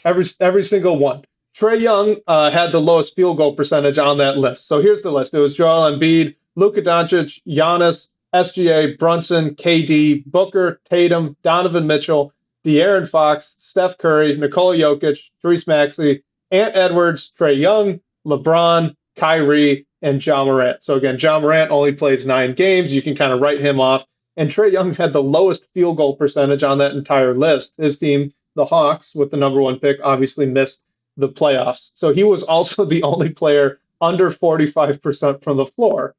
Every single one. Trae Young had the lowest field goal percentage on that list. So here's the list. It was Joel Embiid, Luka Doncic, Giannis, SGA, Brunson, KD, Booker, Tatum, Donovan Mitchell, De'Aaron Fox, Steph Curry, Nikola Jokic, Therese Maxey, Ant Edwards, Trae Young, LeBron, Kyrie, and Ja Morant. So again, Ja Morant only plays 9 games. You can kind of write him off. And Trae Young had the lowest field goal percentage on that entire list. His team, the Hawks, with the number 1 pick, obviously missed the playoffs. So he was also the only player under 45% from the floor.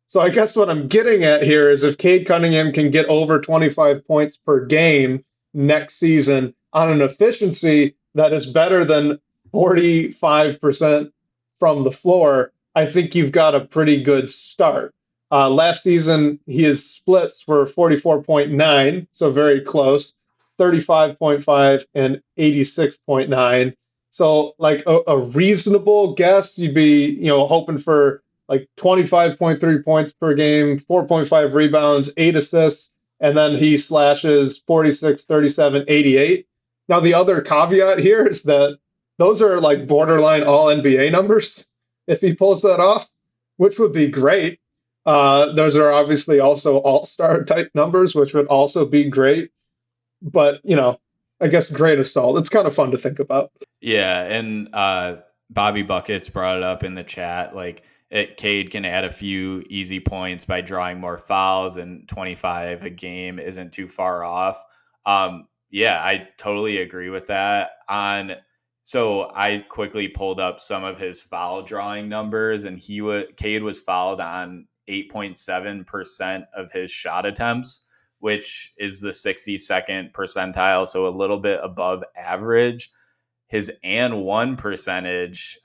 So I guess what I'm getting at here is if Cade Cunningham can get over 25 points per game next season on an efficiency that is better than 45% from the floor, I think you've got a pretty good start. Last season, his splits were 44.9, so very close, 35.5 and 86.9. So like a reasonable guess, you'd be hoping for like 25.3 points per game, 4.5 rebounds, 8 assists, and then he slashes 46, 37, 88. Now, the other caveat here is that those are like borderline all NBA numbers if he pulls that off, which would be great. Those are obviously also all-star type numbers, which would also be great. But, I guess, grain of salt. It's kind of fun to think about. Yeah, and Bobby Buckets brought it up in the chat. Like, Cade can add a few easy points by drawing more fouls, and 25 a game isn't too far off. Yeah, I totally agree with that. So I quickly pulled up some of his foul drawing numbers, and Cade was fouled on 8.7% of his shot attempts, which is the 62nd percentile, so a little bit above average. His and one percentage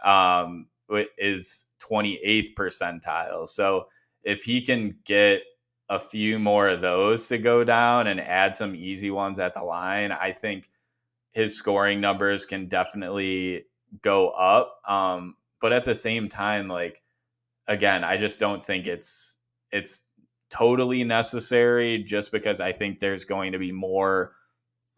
is 28th percentile. So if he can get a few more of those to go down and add some easy ones at the line, I think his scoring numbers can definitely go up. But at the same time, like, again, I just don't think it's totally necessary, just because I think there's going to be more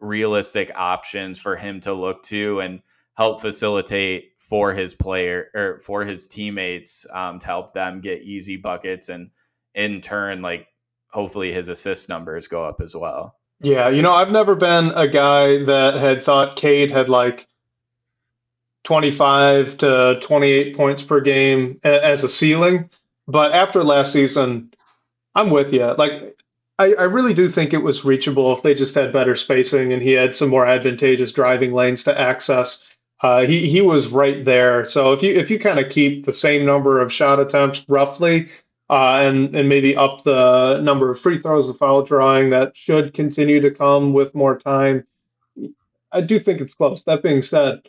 realistic options for him to look to and help facilitate for his player or for his teammates, to help them get easy buckets, and in turn, like, hopefully his assist numbers go up as well. Yeah, I've never been a guy that had thought Cade had like 25 to 28 points per game as a ceiling. But after last season, I'm with you. Like, I really do think it was reachable if they just had better spacing and he had some more advantageous driving lanes to access. He was right there. So if you kind of keep the same number of shot attempts roughly, and maybe up the number of free throws, the foul drawing that should continue to come with more time, I do think it's close. That being said,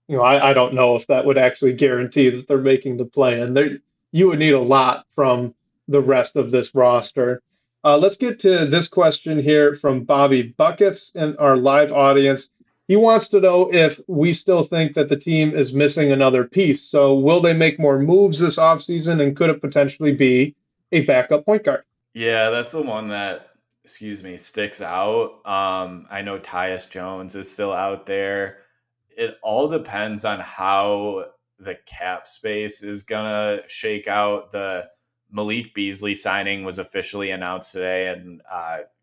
I don't know if that would actually guarantee that they're making the play. And you would need a lot from the rest of this roster. Let's get to this question here from Bobby Buckets in our live audience. He wants to know if we still think that the team is missing another piece. So will they make more moves this offseason, and could it potentially be a backup point guard? Yeah, that's the one that, sticks out. I know Tyus Jones is still out there. It all depends on how the cap space is gonna shake out. The Malik Beasley signing was officially announced today, and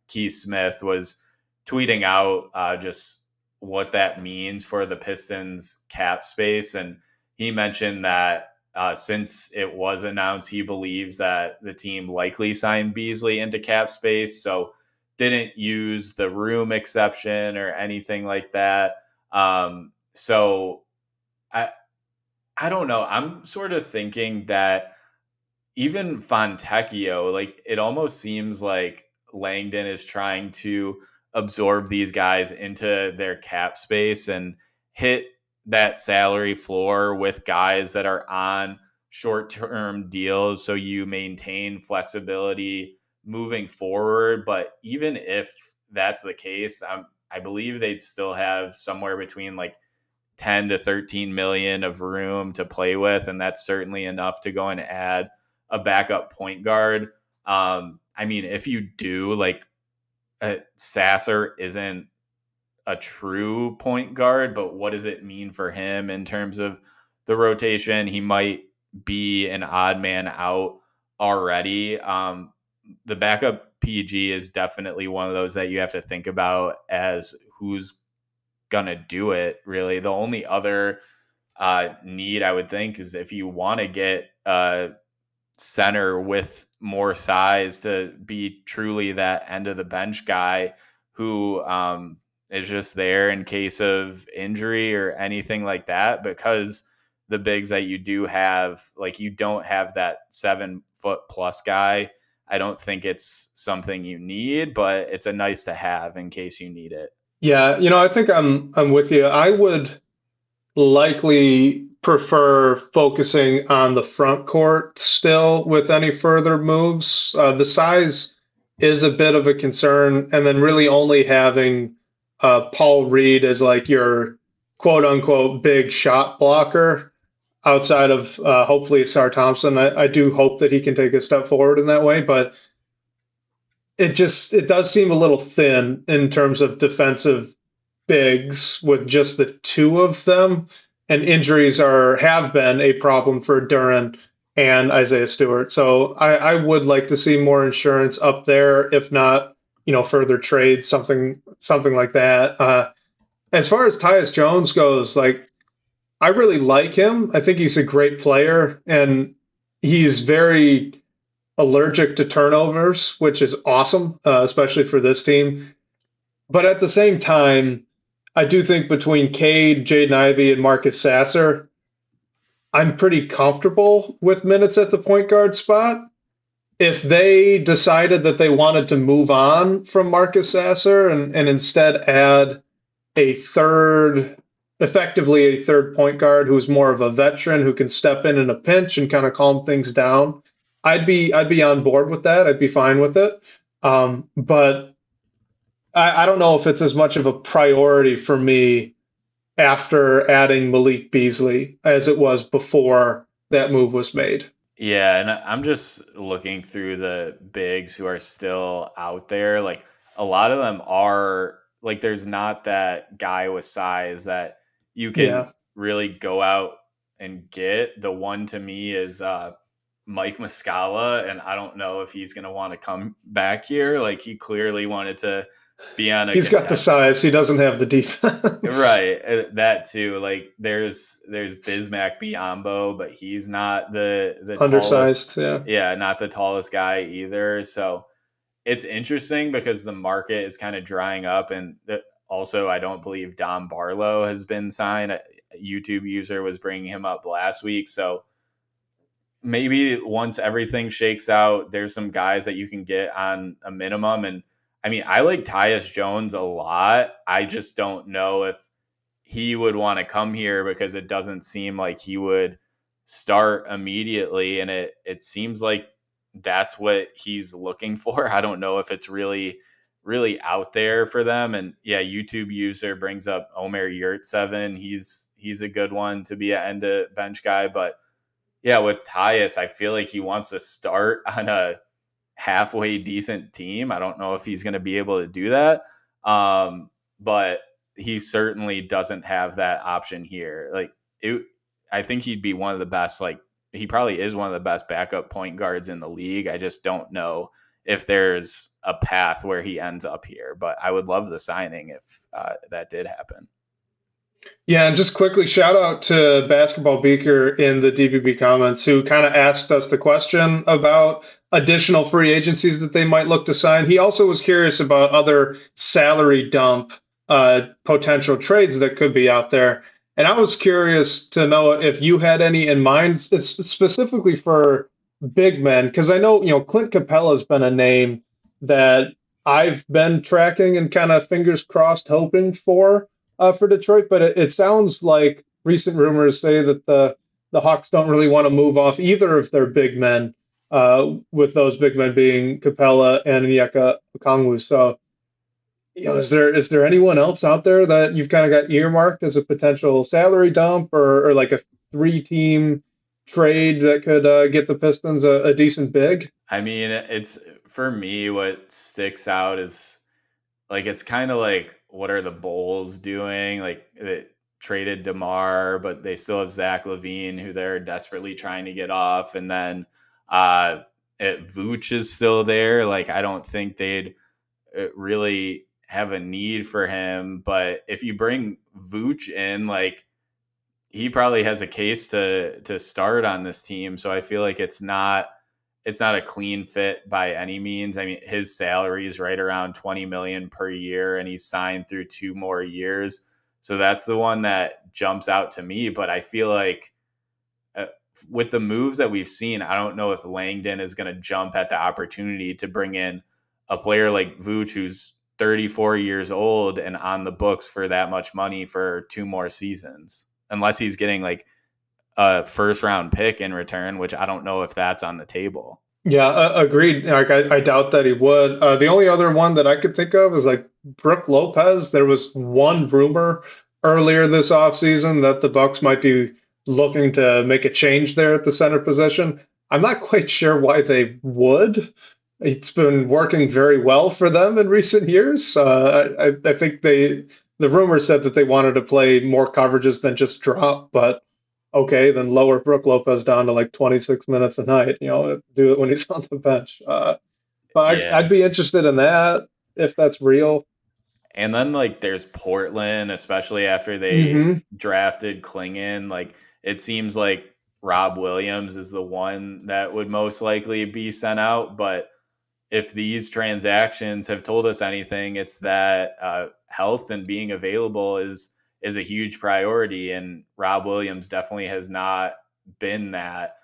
Keith Smith was tweeting out just what that means for the Pistons cap space. And he mentioned that since it was announced, he believes that the team likely signed Beasley into cap space, so didn't use the room exception or anything like that. So I don't know. I'm sort of thinking that even Fontecchio, like, it almost seems like Langdon is trying to absorb these guys into their cap space and hit that salary floor with guys that are on short-term deals, so you maintain flexibility moving forward. But even if that's the case, I believe they'd still have somewhere between like 10 to 13 million of room to play with, and that's certainly enough to go and add a backup point guard. I mean, if you do, like, Sasser isn't a true point guard, but what does it mean for him in terms of the rotation? He might be an odd man out already. The backup PG is definitely one of those that you have to think about as who's gonna do it. Really, the only other need I would think is if you want to get a center with more size to be truly that end of the bench guy who is just there in case of injury or anything like that, because the bigs that you do have, like, you don't have that 7-foot plus guy. I don't think it's something you need, but it's a nice to have in case you need it. Yeah, I think I'm with you. I would likely prefer focusing on the front court still with any further moves. The size is a bit of a concern, and then really only having Paul Reed as like your quote unquote big shot blocker outside of hopefully Sar Thompson. I do hope that he can take a step forward in that way, but it does seem a little thin in terms of defensive bigs with just the two of them, and injuries have been a problem for Duran and Isaiah Stewart. So I would like to see more insurance up there, if not further trades, something like that. As far as Tyus Jones goes, like I really like him. I think he's a great player, and he's very allergic to turnovers, which is awesome, especially for this team. But at the same time, I do think between Cade, Jaden Ivey, and Marcus Sasser, I'm pretty comfortable with minutes at the point guard spot. If they decided that they wanted to move on from Marcus Sasser and instead add a third, effectively a third point guard who's more of a veteran who can step in a pinch and kind of calm things down, I'd be on board with that. I'd be fine with it. But I don't know if it's as much of a priority for me after adding Malik Beasley as it was before that move was made. Yeah, and I'm just looking through the bigs who are still out there. Like a lot of them are like there's not that guy with size that you can Yeah, really go out and get. The one to me is Mike Muscala, and I don't know if he's going to want to come back here. Like he clearly wanted to be on a he's got the contender. size. He doesn't have the defense. Right, that too. Like there's Bismack Biyombo, but he's not the tallest. Undersized. Yeah. Yeah, not the tallest guy either. So it's interesting because the market is kind of drying up, and also I don't believe Don Barlow has been signed. A YouTube user was bringing him up last week, so maybe once everything shakes out, there's some guys that you can get on a minimum. And I mean, I like Tyus Jones a lot. I just don't know if he would want to come here because it doesn't seem like he would start immediately. And it seems like that's what he's looking for. I don't know if it's really out there for them. And yeah, YouTube user brings up Omer Yurtseven. He's a good one to be an end of bench guy, but yeah, with Tyus, I feel like he wants to start on a halfway decent team. I don't know if he's going to be able to do that, but he certainly doesn't have that option here. Like it, I think he'd be one of the best. Like he probably is one of the best backup point guards in the league. I just don't know if there's a path where he ends up here. But I would love the signing if that did happen. Yeah, and just quickly shout out to Basketball Beaker in the DBB comments who kind of asked us the question about additional free agencies that they might look to sign. He also was curious about other salary dump potential trades that could be out there. And I was curious to know if you had any in mind, specifically for big men, because I know, Clint Capella has been a name that I've been tracking and kind of fingers crossed hoping for Detroit, but it sounds like recent rumors say that the Hawks don't really want to move off either of their big men, with those big men being Capella and Onyeka Okongwu. So, is there anyone else out there that you've kind of got earmarked as a potential salary dump or like a three-team trade that could get the Pistons a decent big? I mean, it's for me, what sticks out is like it's kind of like what are the Bulls doing? Like they traded DeMar, but they still have Zach LaVine, who they're desperately trying to get off, and then Vooch is still there. Like I don't think they'd really have a need for him, but if you bring Vooch in, like he probably has a case to start on this team. So I feel like it's not a clean fit by any means. I mean, his salary is right around 20 million per year and he's signed through 2 more years. So that's the one that jumps out to me, but I feel like with the moves that we've seen, I don't know if Langdon is going to jump at the opportunity to bring in a player like Vooch who's 34 years old and on the books for that much money for 2 more seasons, unless he's getting like a first round pick in return, which I don't know if that's on the table. Yeah, agreed. Like I doubt that he would. The only other one that I could think of is like Brooke Lopez. There was one rumor earlier this offseason that the Bucks might be looking to make a change there at the center position. I'm not quite sure why they would. It's been working very well for them in recent years. I think the rumor said that they wanted to play more coverages than just drop, but okay, then lower Brooke Lopez down to like 26 minutes a night. Do it when he's on the bench. But I'd Yeah. be interested in that. if that's real. And then like there's Portland, especially after they Hmm. drafted Klingon. Like it seems like Rob Williams is the one that would most likely be sent out. But if these transactions have told us anything, it's that health and being available is a huge priority, and Rob Williams definitely has not been that.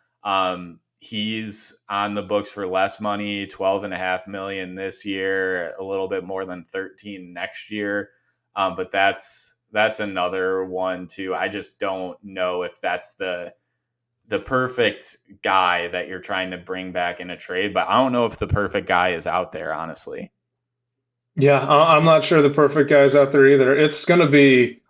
He's on the books for less money, 12.5 million this year, a little bit more than 13 next year. But that's another one too. I just don't know if that's the perfect guy that you're trying to bring back in a trade, but I don't know if the perfect guy is out there, honestly. Yeah, I'm not sure the perfect guy's out there either. It's going to be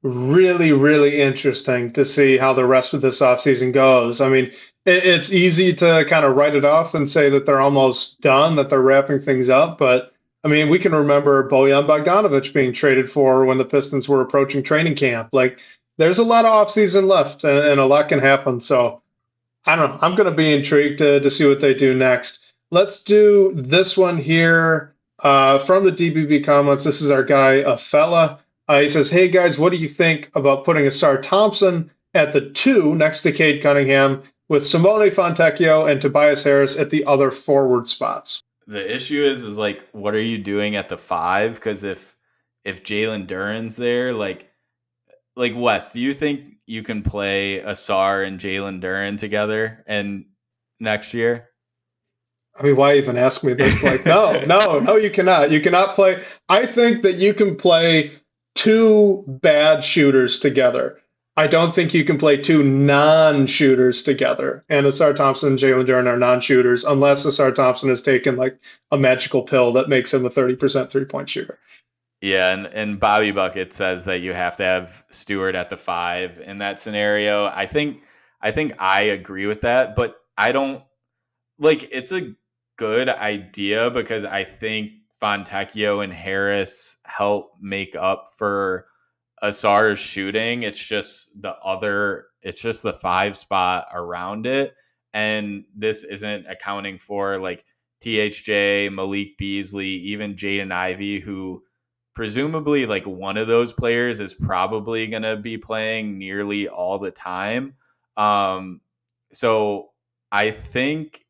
really, really interesting to see how the rest of this offseason goes. I mean, it's easy to kind of write it off and say that they're almost done, that they're wrapping things up. But I mean, we can remember Bojan Bogdanovic being traded for when the Pistons were approaching training camp. Like, there's a lot of offseason left, and a lot can happen. So I don't know. I'm going to be intrigued to see what they do next. Let's do this one here from the DBB comments. This is our guy, a fella. He says, "Hey guys, what do you think about putting Asar Thompson at the 2 next to Cade Cunningham with Simone Fontecchio and Tobias Harris at the other forward spots?" The issue is like, what are you doing at the 5? Because if Jalen Duren's there, like Wes, do you think you can play Asar and Jalen Duren together and next year? I mean, why even ask me this? Like, no, no, no, you cannot. You cannot play. I think that you can play two bad shooters together. I don't think you can play two non-shooters together. And Asar Thompson and Jalen Duren are non-shooters, unless Asar Thompson has taken like a magical pill that makes him a 30% three-point shooter. Yeah, and Bobby Bucket says that you have to have Stewart at the 5 in that scenario. I think I agree with that, but I don't like it's a good idea because I think Fontecchio and Harris help make up for Asar's shooting. It's just the 5 spot around it. And this isn't accounting for like THJ, Malik Beasley, even Jaden Ivey, who presumably like one of those players is probably going to be playing nearly all the time. So I think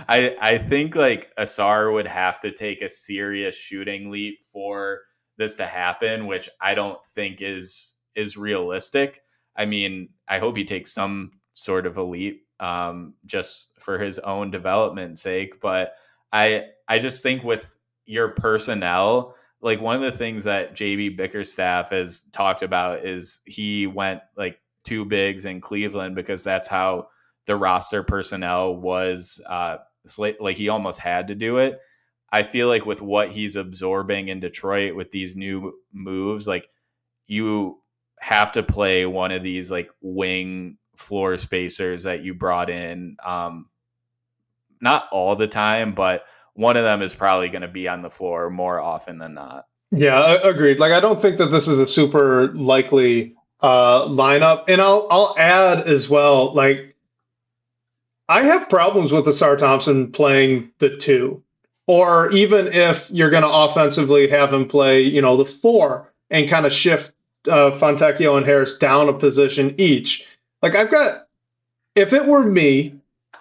I think like Asar would have to take a serious shooting leap for this to happen, which I don't think is realistic. I mean, I hope he takes some sort of a leap just for his own development's sake. But I just think with your personnel, like one of the things that JB Bickerstaff has talked about is he went like 2 bigs in Cleveland because that's how the roster personnel was like he almost had to do it. I feel like with what he's absorbing in Detroit with these new moves, like you have to play one of these like wing floor spacers that you brought in. Not all the time, but one of them is probably going to be on the floor more often than not. Yeah, agreed. Like, I don't think that this is a super likely lineup. And I'll add as well, like, I have problems with Asar Thompson playing the 2, or even if you're going to offensively have him play, the 4 and kind of shift Fontecchio and Harris down a position each. Like, if it were me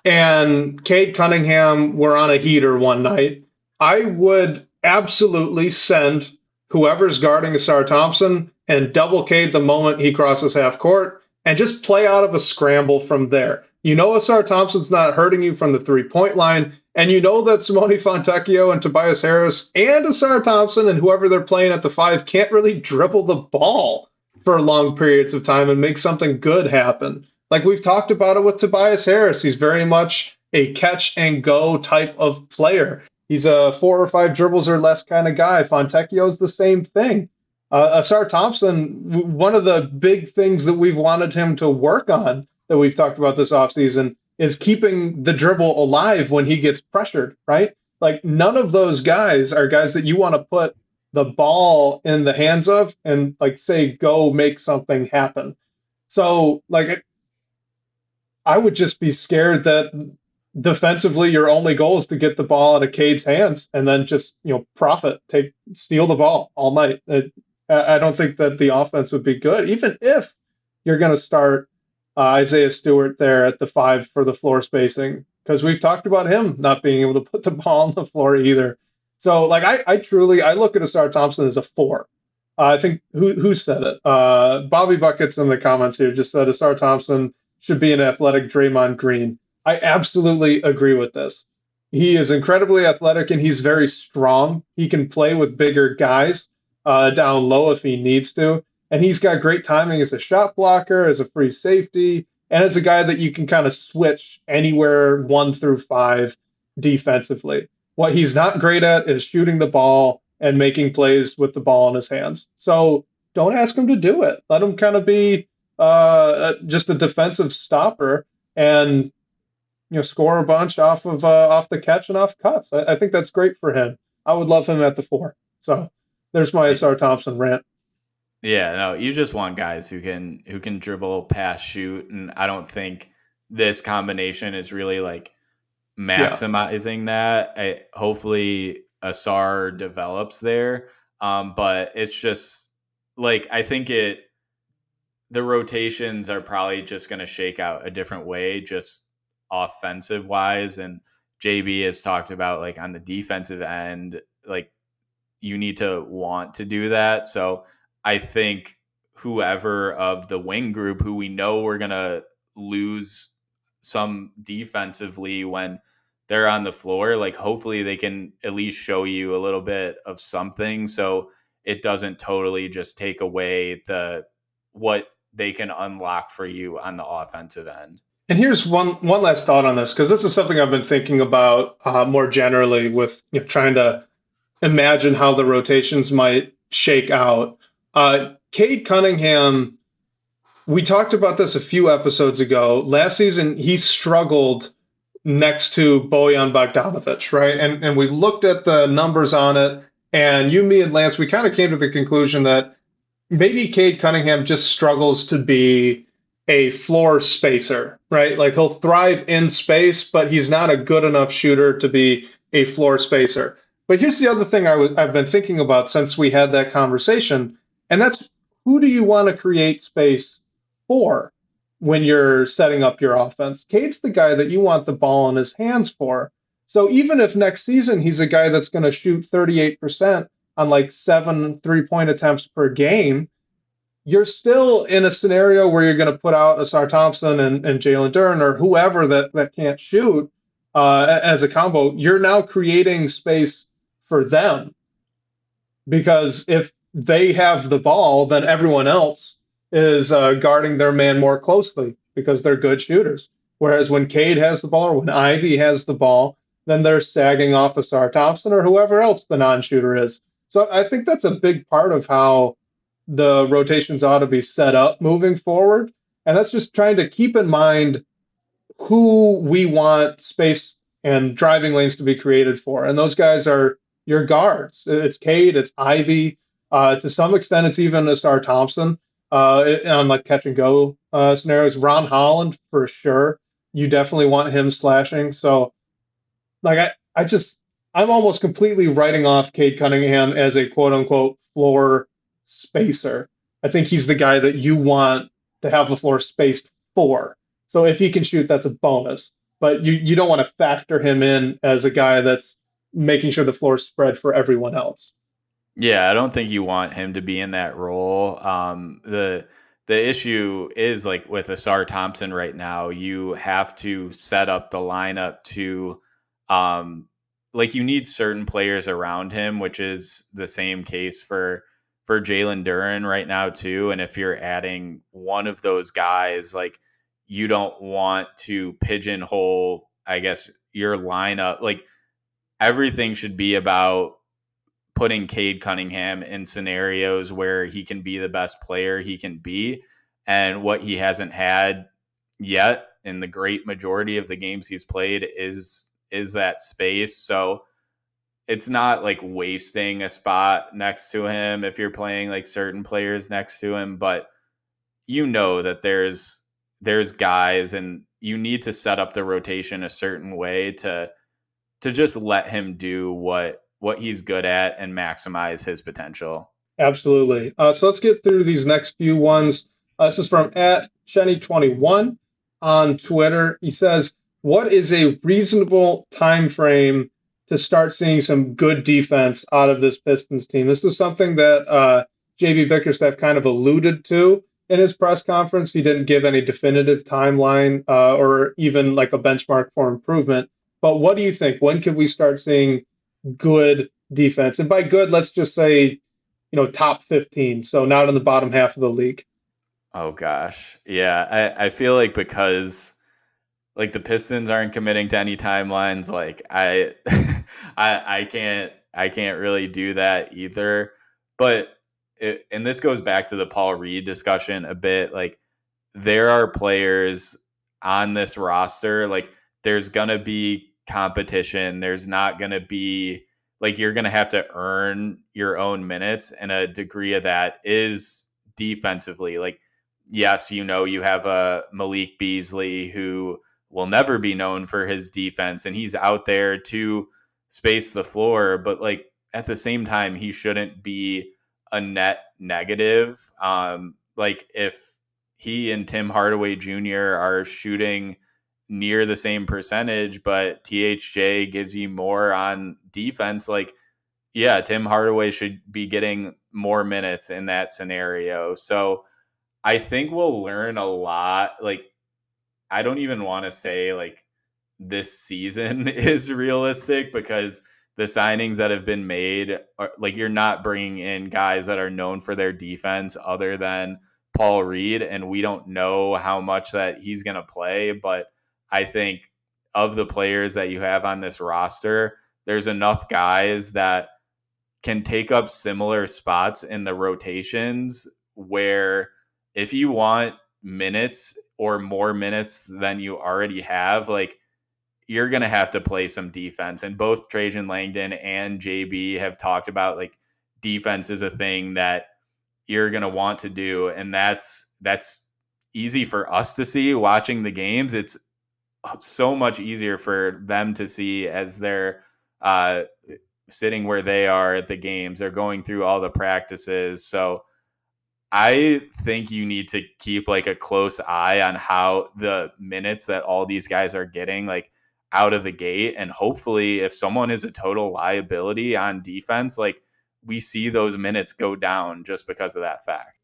and Cade Cunningham were on a heater one night, I would absolutely send whoever's guarding Asar Thompson and double Cade the moment he crosses half court and just play out of a scramble from there. Asar Thompson's not hurting you from the 3-point line, and you know that Simone Fontecchio and Tobias Harris and Asar Thompson and whoever they're playing at the 5 can't really dribble the ball for long periods of time and make something good happen. Like we've talked about it with Tobias Harris. He's very much a catch and go type of player. He's a 4 or 5 dribbles or less kind of guy. Fontecchio's the same thing. Asar Thompson, one of the big things that we've wanted him to work on that we've talked about this offseason is keeping the dribble alive when he gets pressured, right? Like none of those guys are guys that you want to put the ball in the hands of and like say, go make something happen. So like I would just be scared that defensively, your only goal is to get the ball out of Cade's hands and then just, profit, steal the ball all night. I don't think that the offense would be good, even if you're going to start Isaiah Stewart there at the 5 for the floor spacing, because we've talked about him not being able to put the ball on the floor either. So, like, I look at Asar Thompson as a 4. I think who said it? Bobby Buckets in the comments here just said Asar Thompson should be an athletic Draymond Green. I absolutely agree with this. He is incredibly athletic and he's very strong. He can play with bigger guys down low if he needs to. And he's got great timing as a shot blocker, as a free safety, and as a guy that you can kind of switch anywhere 1 through 5 defensively. What he's not great at is shooting the ball and making plays with the ball in his hands. So don't ask him to do it. Let him kind of be just a defensive stopper and score a bunch off the catch and off cuts. I think that's great for him. I would love him at the 4. So there's my Asar Thompson rant. Yeah, no, you just want guys who can dribble, pass, shoot, and I don't think this combination is really like maximizing that. Hopefully Asar develops there, but it's just like I think the rotations are probably just going to shake out a different way, just offensive wise. And JB has talked about like on the defensive end, like you need to want to do that. So I think whoever of the wing group who we know we're going to lose some defensively when they're on the floor, like hopefully they can at least show you a little bit of something so it doesn't totally just take away what they can unlock for you on the offensive end. And here's one last thought on this, because this is something I've been thinking about more generally with trying to imagine how the rotations might shake out. Cade Cunningham, we talked about this a few episodes ago. Last season, he struggled next to Bojan Bogdanovic, right? And we looked at the numbers on it, and you, me, and Lance, we kind of came to the conclusion that maybe Cade Cunningham just struggles to be a floor spacer, right? Like he'll thrive in space, but he's not a good enough shooter to be a floor spacer. But here's the other thing I've been thinking about since we had that conversation, and that's who do you want to create space for when you're setting up your offense? Cade's the guy that you want the ball in his hands for. So even if next season he's a guy that's going to shoot 38% on like 7 3-point attempts per game, you're still in a scenario where you're going to put out Asar Thompson and Jalen Duren or whoever that can't shoot as a combo. You're now creating space for them, because if they have the ball, then everyone else is guarding their man more closely because they're good shooters. Whereas when Cade has the ball or when Ivy has the ball, then they're sagging off Asar Thompson or whoever else the non-shooter is. So I think that's a big part of how the rotations ought to be set up moving forward. And that's just trying to keep in mind who we want space and driving lanes to be created for. And those guys are your guards. It's Cade, it's Ivy. To some extent, it's even Asar Thompson on like catch and go scenarios. Ron Holland, for sure. You definitely want him slashing. So like I'm almost completely writing off Cade Cunningham as a quote unquote floor spacer. I think he's the guy that you want to have the floor spaced for. So if he can shoot, that's a bonus. But you don't want to factor him in as a guy that's making sure the floor is spread for everyone else. Yeah, I don't think you want him to be in that role. The issue is like with Asar Thompson right now, you have to set up the lineup to like you need certain players around him, which is the same case for Jalen Duren right now too. And if you're adding one of those guys, like you don't want to pigeonhole, I guess, your lineup. Like everything should be about putting Cade Cunningham in scenarios where he can be the best player he can be. And what he hasn't had yet in the great majority of the games he's played is that space. So it's not like wasting a spot next to him if you're playing like certain players next to him, but you know that there's guys, and you need to set up the rotation a certain way to just let him do what he's good at and maximize his potential. Absolutely. So let's get through these next few ones. This is from at Chenny21 on Twitter. He says, "What is a reasonable time frame to start seeing some good defense out of this Pistons team?" This was something that JB Bickerstaff kind of alluded to in his press conference. He didn't give any definitive timeline or even like a benchmark for improvement. But what do you think? When can we start seeing good defense? And by good, let's just say, top 15, so not in the bottom half of the league. Oh gosh. Yeah, I feel like because like the Pistons aren't committing to any timelines, like I can't really do that either. But and this goes back to the Paul Reed discussion a bit. Like there are players on this roster, like there's gonna be competition. There's not gonna be like you're gonna have to earn your own minutes, and a degree of that is defensively. Like yes, you have a Malik Beasley who will never be known for his defense, and he's out there to space the floor, but like at the same time, he shouldn't be a net negative. Like if he and Tim Hardaway Jr. are shooting near the same percentage, but THJ gives you more on defense, like yeah, Tim Hardaway should be getting more minutes in that scenario. So I think we'll learn a lot. Like I don't even want to say like this season is realistic because the signings that have been made are like you're not bringing in guys that are known for their defense other than Paul Reed, and we don't know how much that he's going to play. But I think of the players that you have on this roster, there's enough guys that can take up similar spots in the rotations where if you want minutes or more minutes than you already have, like you're going to have to play some defense. And both Trajan Langdon and JB have talked about like defense is a thing that you're going to want to do. And that's easy for us to see watching the games. It's so much easier for them to see as they're sitting where they are at the games. They're going through all the practices. So I think you need to keep like a close eye on how the minutes that all these guys are getting like out of the gate. And hopefully if someone is a total liability on defense, like we see those minutes go down just because of that fact.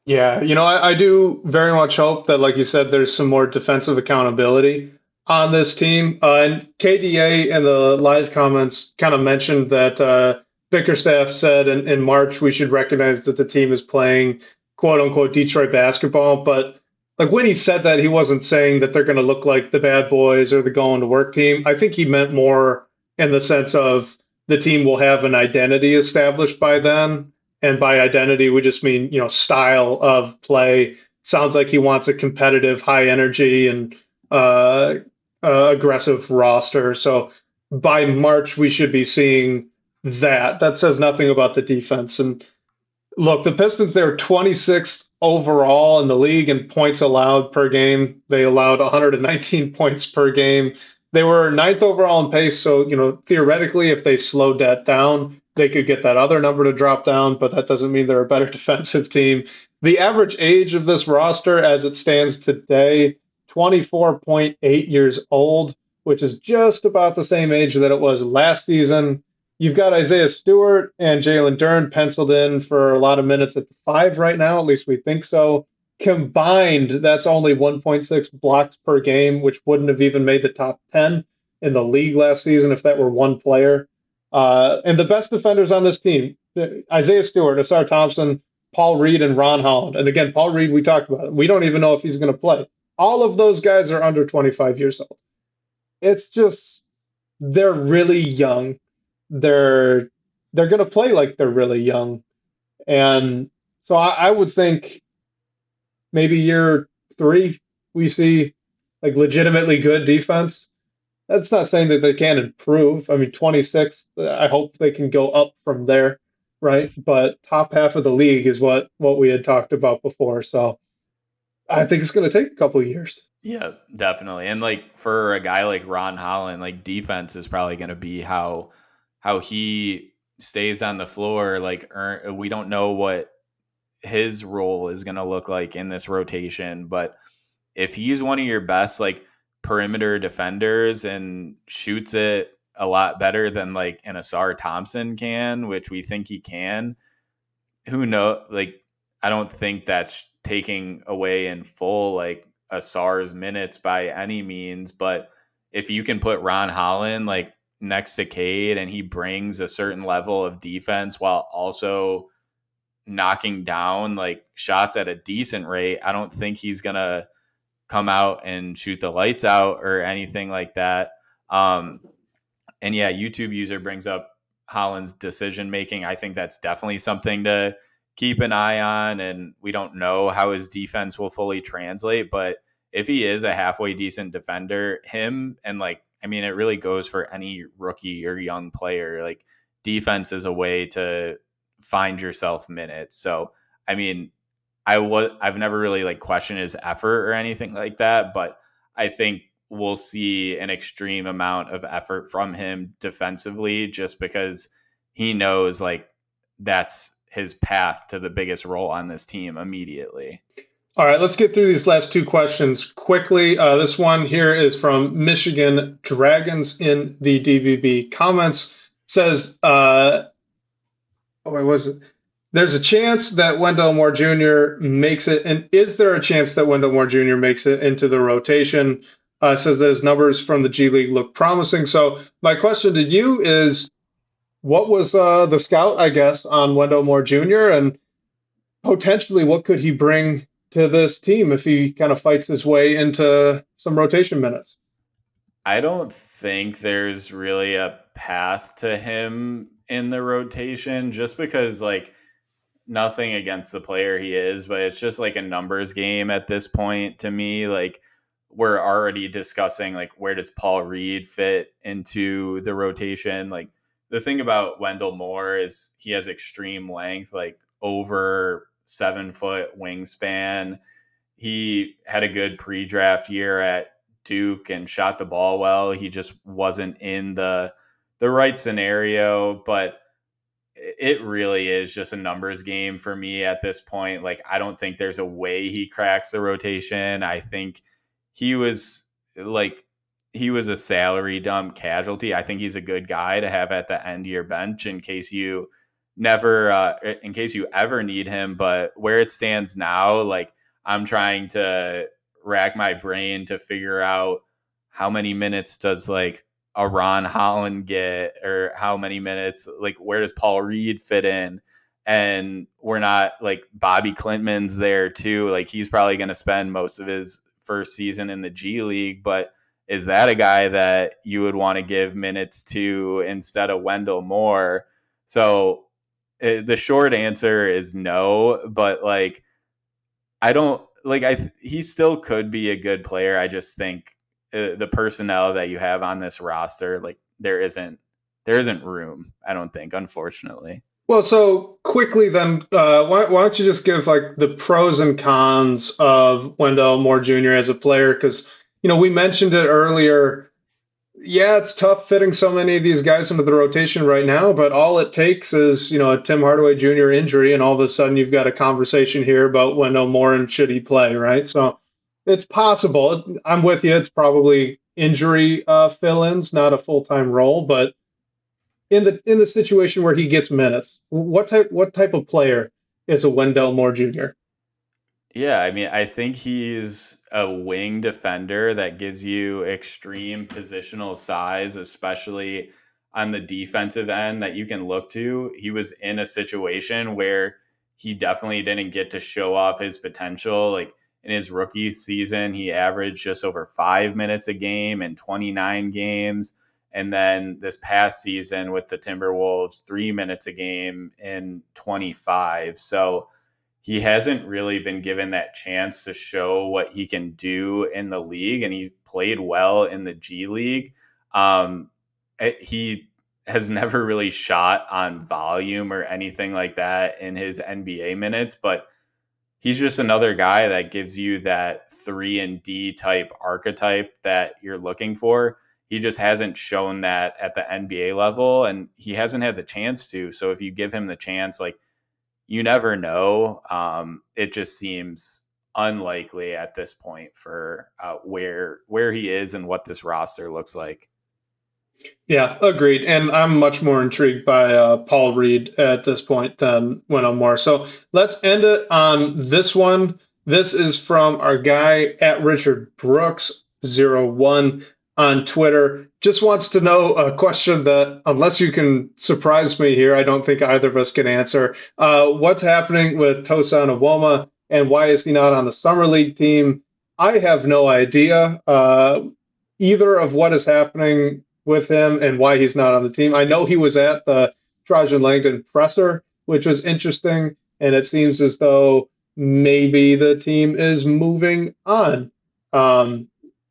Yeah, I do very much hope that, like you said, there's some more defensive accountability on this team. And KDA in the live comments kind of mentioned that Bickerstaff said in March we should recognize that the team is playing quote unquote Detroit basketball. But like when he said that, he wasn't saying that they're going to look like the bad boys or the going to work team. I think he meant more in the sense of the team will have an identity established by then. And by identity, we just mean, style of play. Sounds like he wants a competitive, high energy and aggressive roster. So by March, we should be seeing that. That says nothing about the defense. And look, the Pistons, they're 26th overall in the league in points allowed per game. They allowed 119 points per game. They were ninth overall in pace. So, theoretically, if they slowed that down, they could get that other number to drop down, but that doesn't mean they're a better defensive team. The average age of this roster as it stands today, 24.8 years old, which is just about the same age that it was last season. You've got Isaiah Stewart and Jalen Duren penciled in for a lot of minutes at the 5 right now, at least we think so. Combined, that's only 1.6 blocks per game, which wouldn't have even made the top 10 in the league last season if that were one player. And the best defenders on this team, Isaiah Stewart, Asar Thompson, Paul Reed, and Ron Holland. And again, Paul Reed, we talked about it. We don't even know if he's going to play. All of those guys are under 25 years old. It's just, they're really young. They're going to play like they're really young. And so I would think maybe year 3, we see like legitimately good defense. That's not saying that they can't improve. I mean, 26th, I hope they can go up from there, right? But top half of the league is what we had talked about before. So I think it's going to take a couple of years. Yeah, definitely. And like for a guy like Ron Holland, like defense is probably going to be how he stays on the floor. Like we don't know what his role is going to look like in this rotation, but if he's one of your best like perimeter defenders and shoots it a lot better than like an Asar Thompson can, which we think he can, who know like I don't think that's taking away in full like Asar's minutes by any means, but if you can put Ron Holland like next to Cade and he brings a certain level of defense while also knocking down like shots at a decent rate, I don't think he's gonna come out and shoot the lights out or anything like that. And yeah, YouTube user brings up Holland's decision making. I think that's definitely something to keep an eye on. And we don't know how his defense will fully translate, but if he is a halfway decent defender, him and like, I mean, it really goes for any rookie or young player. Like, defense is a way to find yourself minutes. So, I mean, I've never really like questioned his effort or anything like that, but I think we'll see an extreme amount of effort from him defensively just because he knows like that's his path to the biggest role on this team immediately. All right, let's get through these last two questions quickly. This one here is from Michigan Dragons in the DVB comments. Says, where was it? There's a chance that Wendell Moore Jr. makes it, and is there a chance that Wendell Moore Jr. makes it into the rotation? Says that his numbers from the G League look promising. So my question to you is, what was the scout, I guess, on Wendell Moore Jr. and potentially what could he bring to this team if he kind of fights his way into some rotation minutes? I don't think there's really a path to him in the rotation just because like nothing against the player he is, but it's just like a numbers game at this point to me. Like we're already discussing like where does Paul Reed fit into the rotation? Like the thing about Wendell Moore is he has extreme length, like over 7 foot wingspan. He had a good pre-draft year at Duke and shot the ball well. He just wasn't in the right scenario, but it really is just a numbers game for me at this point. Like, I don't think there's a way he cracks the rotation. I think he was like, he was a salary dump casualty. I think he's a good guy to have at the end of your bench in case you in case you ever need him. But where it stands now, like, I'm trying to rack my brain to figure out how many minutes does like a Ron Holland get, or how many minutes, like where does Paul Reed fit in? And we're not like Bobby Clintman's there too. Like he's probably going to spend most of his first season in the G League, but is that a guy that you would want to give minutes to instead of Wendell Moore? So the short answer is no, but like I don't like he still could be a good player. I just think the personnel that you have on this roster, like there isn't room. I don't think, unfortunately. Well, so quickly then, why don't you just give like the pros and cons of Wendell Moore Jr. as a player? Because, we mentioned it earlier. Yeah, it's tough fitting so many of these guys into the rotation right now, but all it takes is, a Tim Hardaway Jr. injury, and all of a sudden you've got a conversation here about Wendell Moore and should he play, right? So it's possible. I'm with you. It's probably injury fill-ins, not a full-time role, but in the situation where he gets minutes, what type of player is a Wendell Moore Jr.? Yeah, I mean, I think he's a wing defender that gives you extreme positional size, especially on the defensive end that you can look to. He was in a situation where he definitely didn't get to show off his potential. Like in his rookie season, he averaged just over 5 minutes a game in 29 games. And then this past season with the Timberwolves, 3 minutes a game in 25. So, he hasn't really been given that chance to show what he can do in the league, and he played well in the G League. Um, he has never really shot on volume or anything like that in his NBA minutes, but he's just another guy that gives you that 3 and D type archetype that you're looking for. He just hasn't shown that at the NBA level, and he hasn't had the chance to. So if you give him the chance, like, you never know. It just seems unlikely at this point for where he is and what this roster looks like. Yeah, agreed. And I'm much more intrigued by Paul Reed at this point than Wendell Moore. So let's end it on this one. This is from our guy at Richard Brooks 01 on Twitter. Just wants to know a question that, unless you can surprise me here, I don't think either of us can answer. What's happening with Tosan Awoma, and why is he not on the Summer League team? I have no idea either of what is happening with him and why he's not on the team. I know he was at the Trajan Langdon presser, which was interesting, and it seems as though maybe the team is moving on.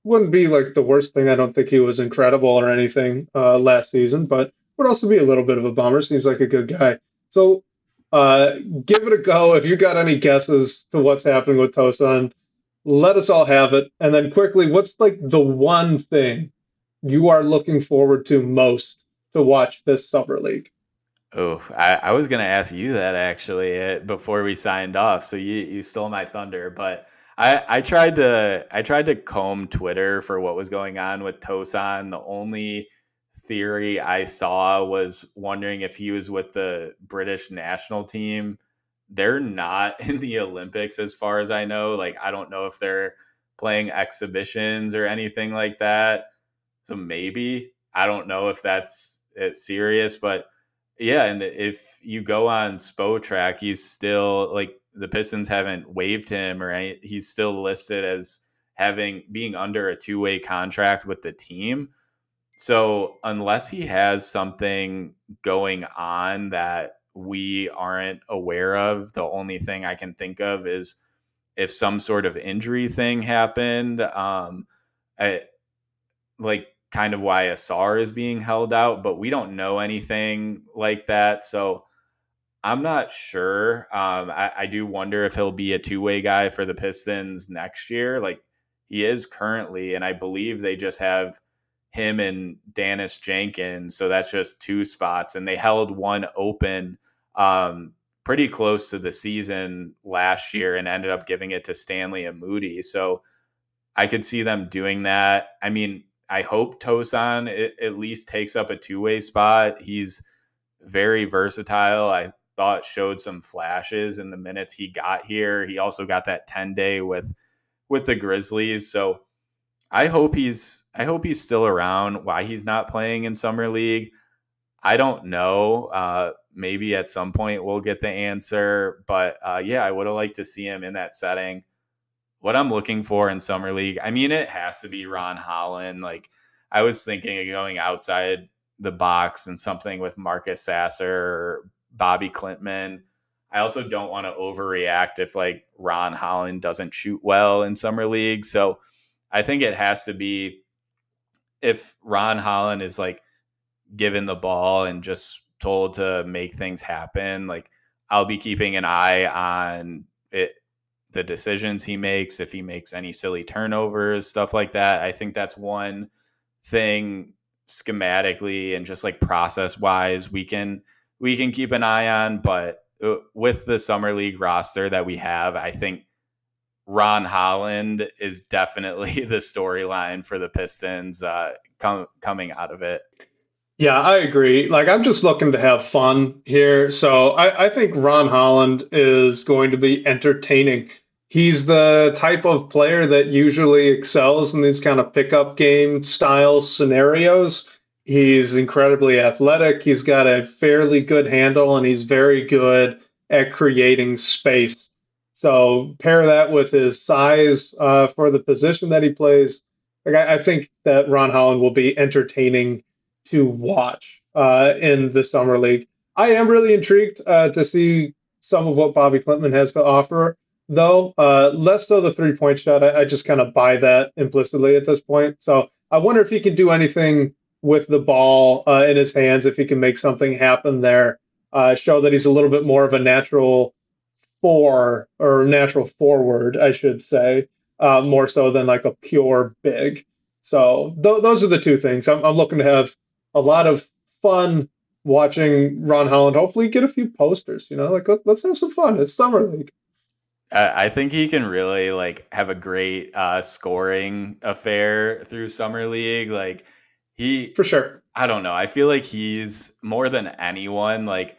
Wouldn't be like the worst thing. I don't think he was incredible or anything last season, but would also be a little bit of a bummer. Seems like a good guy. So give it a go. If you got any guesses to what's happening with Tosan, let us all have it. And then quickly, what's like the one thing you are looking forward to most to watch this summer league? Oh, I was going to ask you that actually before we signed off. So you stole my thunder, but I tried to comb Twitter for what was going on with Tosan. The only theory I saw was wondering if he was with the British national team. They're not in the Olympics as far as I know. Like, I don't know if they're playing exhibitions or anything like that. So maybe, I don't know if that's serious, but yeah. And if you go on Spotrac, he's still like, the Pistons haven't waived him or he's still listed as being under a 2-way contract with the team. So unless he has something going on that we aren't aware of, the only thing I can think of is if some sort of injury thing happened. I like kind of why Asar is being held out, but we don't know anything like that. So I'm not sure. I do wonder if he'll be a 2-way guy for the Pistons next year. Like he is currently, and I believe they just have him and Dennis Jenkins. So that's just 2 spots. And they held one open pretty close to the season last year and ended up giving it to Stanley and Moody. So I could see them doing that. I mean, I hope Tosan at least takes up a 2-way spot. He's very versatile. I thought showed some flashes in the minutes he got here. He also got that 10-day with the Grizzlies. So I hope he's still around. Why he's not playing in Summer League, I don't know. Maybe at some point we'll get the answer. But yeah, I would have liked to see him in that setting. What I'm looking for in Summer League, I mean, it has to be Ron Holland. Like, I was thinking of going outside the box and something with Marcus Sasser or Bobby Klintman. I also don't want to overreact if like Ron Holland doesn't shoot well in Summer League. So I think it has to be if Ron Holland is like given the ball and just told to make things happen. Like, I'll be keeping an eye on it, the decisions he makes, if he makes any silly turnovers, stuff like that. I think that's one thing schematically and just like process wise we can keep an eye on. But with the Summer League roster that we have, I think Ron Holland is definitely the storyline for the Pistons coming out of it. Yeah, I agree. Like, I'm just looking to have fun here. So I think Ron Holland is going to be entertaining. He's the type of player that usually excels in these kind of pickup game style scenarios. He's incredibly athletic. He's got a fairly good handle, and he's very good at creating space. So pair that with his size for the position that he plays. Like, I think that Ron Holland will be entertaining to watch in the Summer League. I am really intrigued to see some of what Bobby Klintman has to offer, though. Less so the 3-point shot. I just kind of buy that implicitly at this point. So I wonder if he can do anything with the ball in his hands, if he can make something happen there, show that he's a little bit more of a natural four or natural forward, I should say, more so than like a pure big. So those are the two things. I'm looking to have a lot of fun watching Ron Holland. Hopefully, get a few posters. Like let's have some fun. It's summer league I think he can really like have a great scoring affair through summer league. Like he, for sure. I don't know. I feel like he's more than anyone like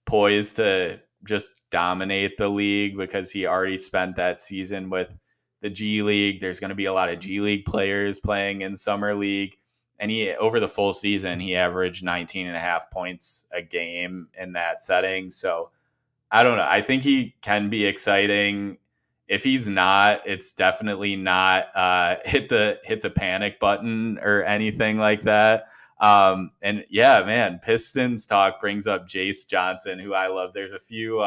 poised to just dominate the league because he already spent that season with the G League. There's going to be a lot of G League players playing in summer league. And he, over the full season, he averaged 19 and a half points a game in that setting. So I don't know. I think he can be exciting. If he's not, it's definitely not hit the panic button or anything like that. And yeah, man, Pistons talk brings up Jace Johnson, who I love. There's a few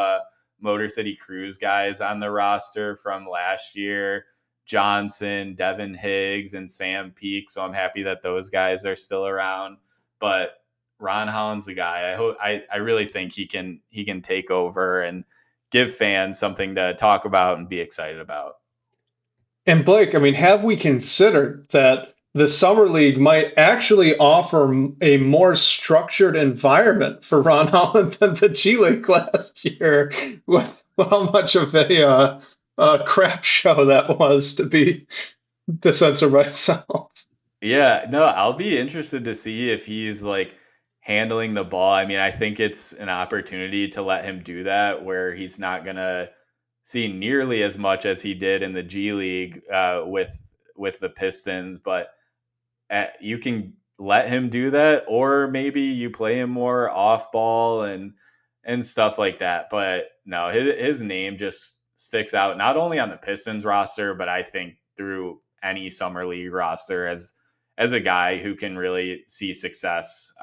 Motor City Cruise guys on the roster from last year. Johnson, Devin Higgs, and Sam Peake. So I'm happy that those guys are still around. But Ron Holland's the guy. I really think he can take over and give fans something to talk about and be excited about. And Blake, I mean, have we considered that the summer league might actually offer a more structured environment for Ron Holland than the G League last year, with how much of a crap show that was, to censor myself. Yeah, no, I'll be interested to see if he's like handling the ball. I mean, I think it's an opportunity to let him do that where he's not going to see nearly as much as he did in the G League with the Pistons, but you can let him do that, or maybe you play him more off ball and stuff like that. But no, his name just sticks out not only on the Pistons roster, but I think through any summer league roster as a guy who can really see success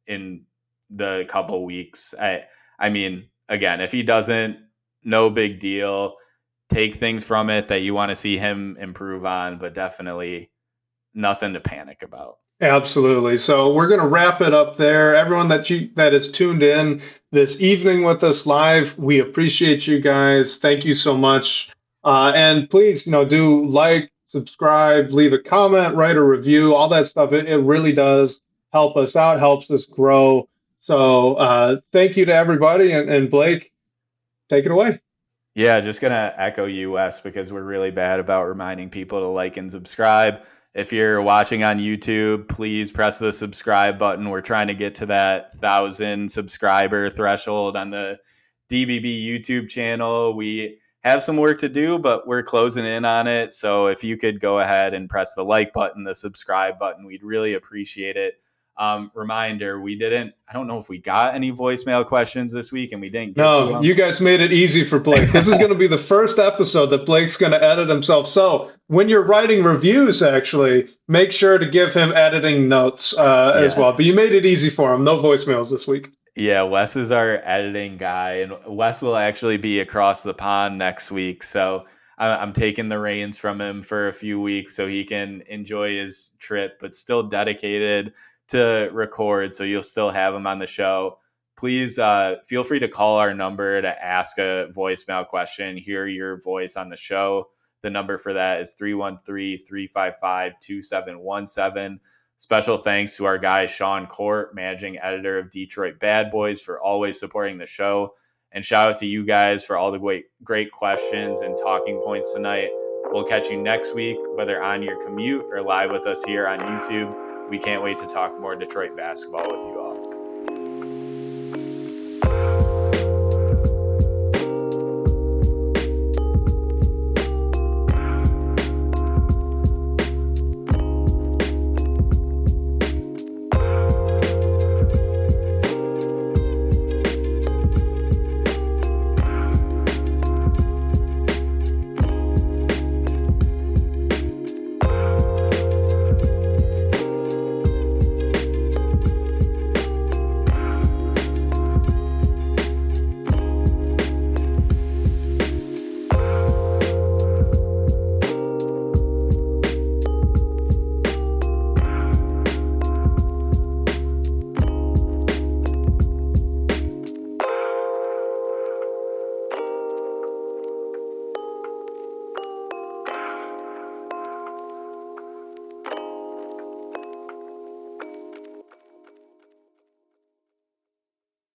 in the couple weeks. I mean, again, if he doesn't, no big deal. Take things from it that you want to see him improve on, but definitely nothing to panic about. Absolutely. So we're going to wrap it up there. Everyone that is tuned in this evening with us live, we appreciate you guys. Thank you so much. And please, do like, subscribe, leave a comment, write a review, all that stuff. It really does help us out, helps us grow. So thank you to everybody. And Blake, take it away. Yeah, just going to echo you, Wes, because we're really bad about reminding people to like and subscribe. If you're watching on YouTube, please press the subscribe button. We're trying to get to that 1,000 subscriber threshold on the DBB YouTube channel. We have some work to do, but we're closing in on it. So if you could go ahead and press the like button, the subscribe button, we'd really appreciate it. Reminder, I don't know if we got any voicemail questions this week and we didn't get to them. You guys made it easy for Blake. This is going to be the first episode that Blake's going to edit himself. So when you're writing reviews, actually, make sure to give him editing notes as well. But you made it easy for him. No voicemails this week. Yeah, Wes is our editing guy, and Wes will actually be across the pond next week. So I'm taking the reins from him for a few weeks so he can enjoy his trip, but still dedicated to record. So you'll still have him on the show. Please feel free to call our number to ask a voicemail question, hear your voice on the show. The number for that is 313-355-2717. Special thanks to our guy, Sean Court, managing editor of Detroit Bad Boys, for always supporting the show. And shout out to you guys for all the great questions and talking points tonight. We'll catch you next week, whether on your commute or live with us here on YouTube. We can't wait to talk more Detroit basketball with you all.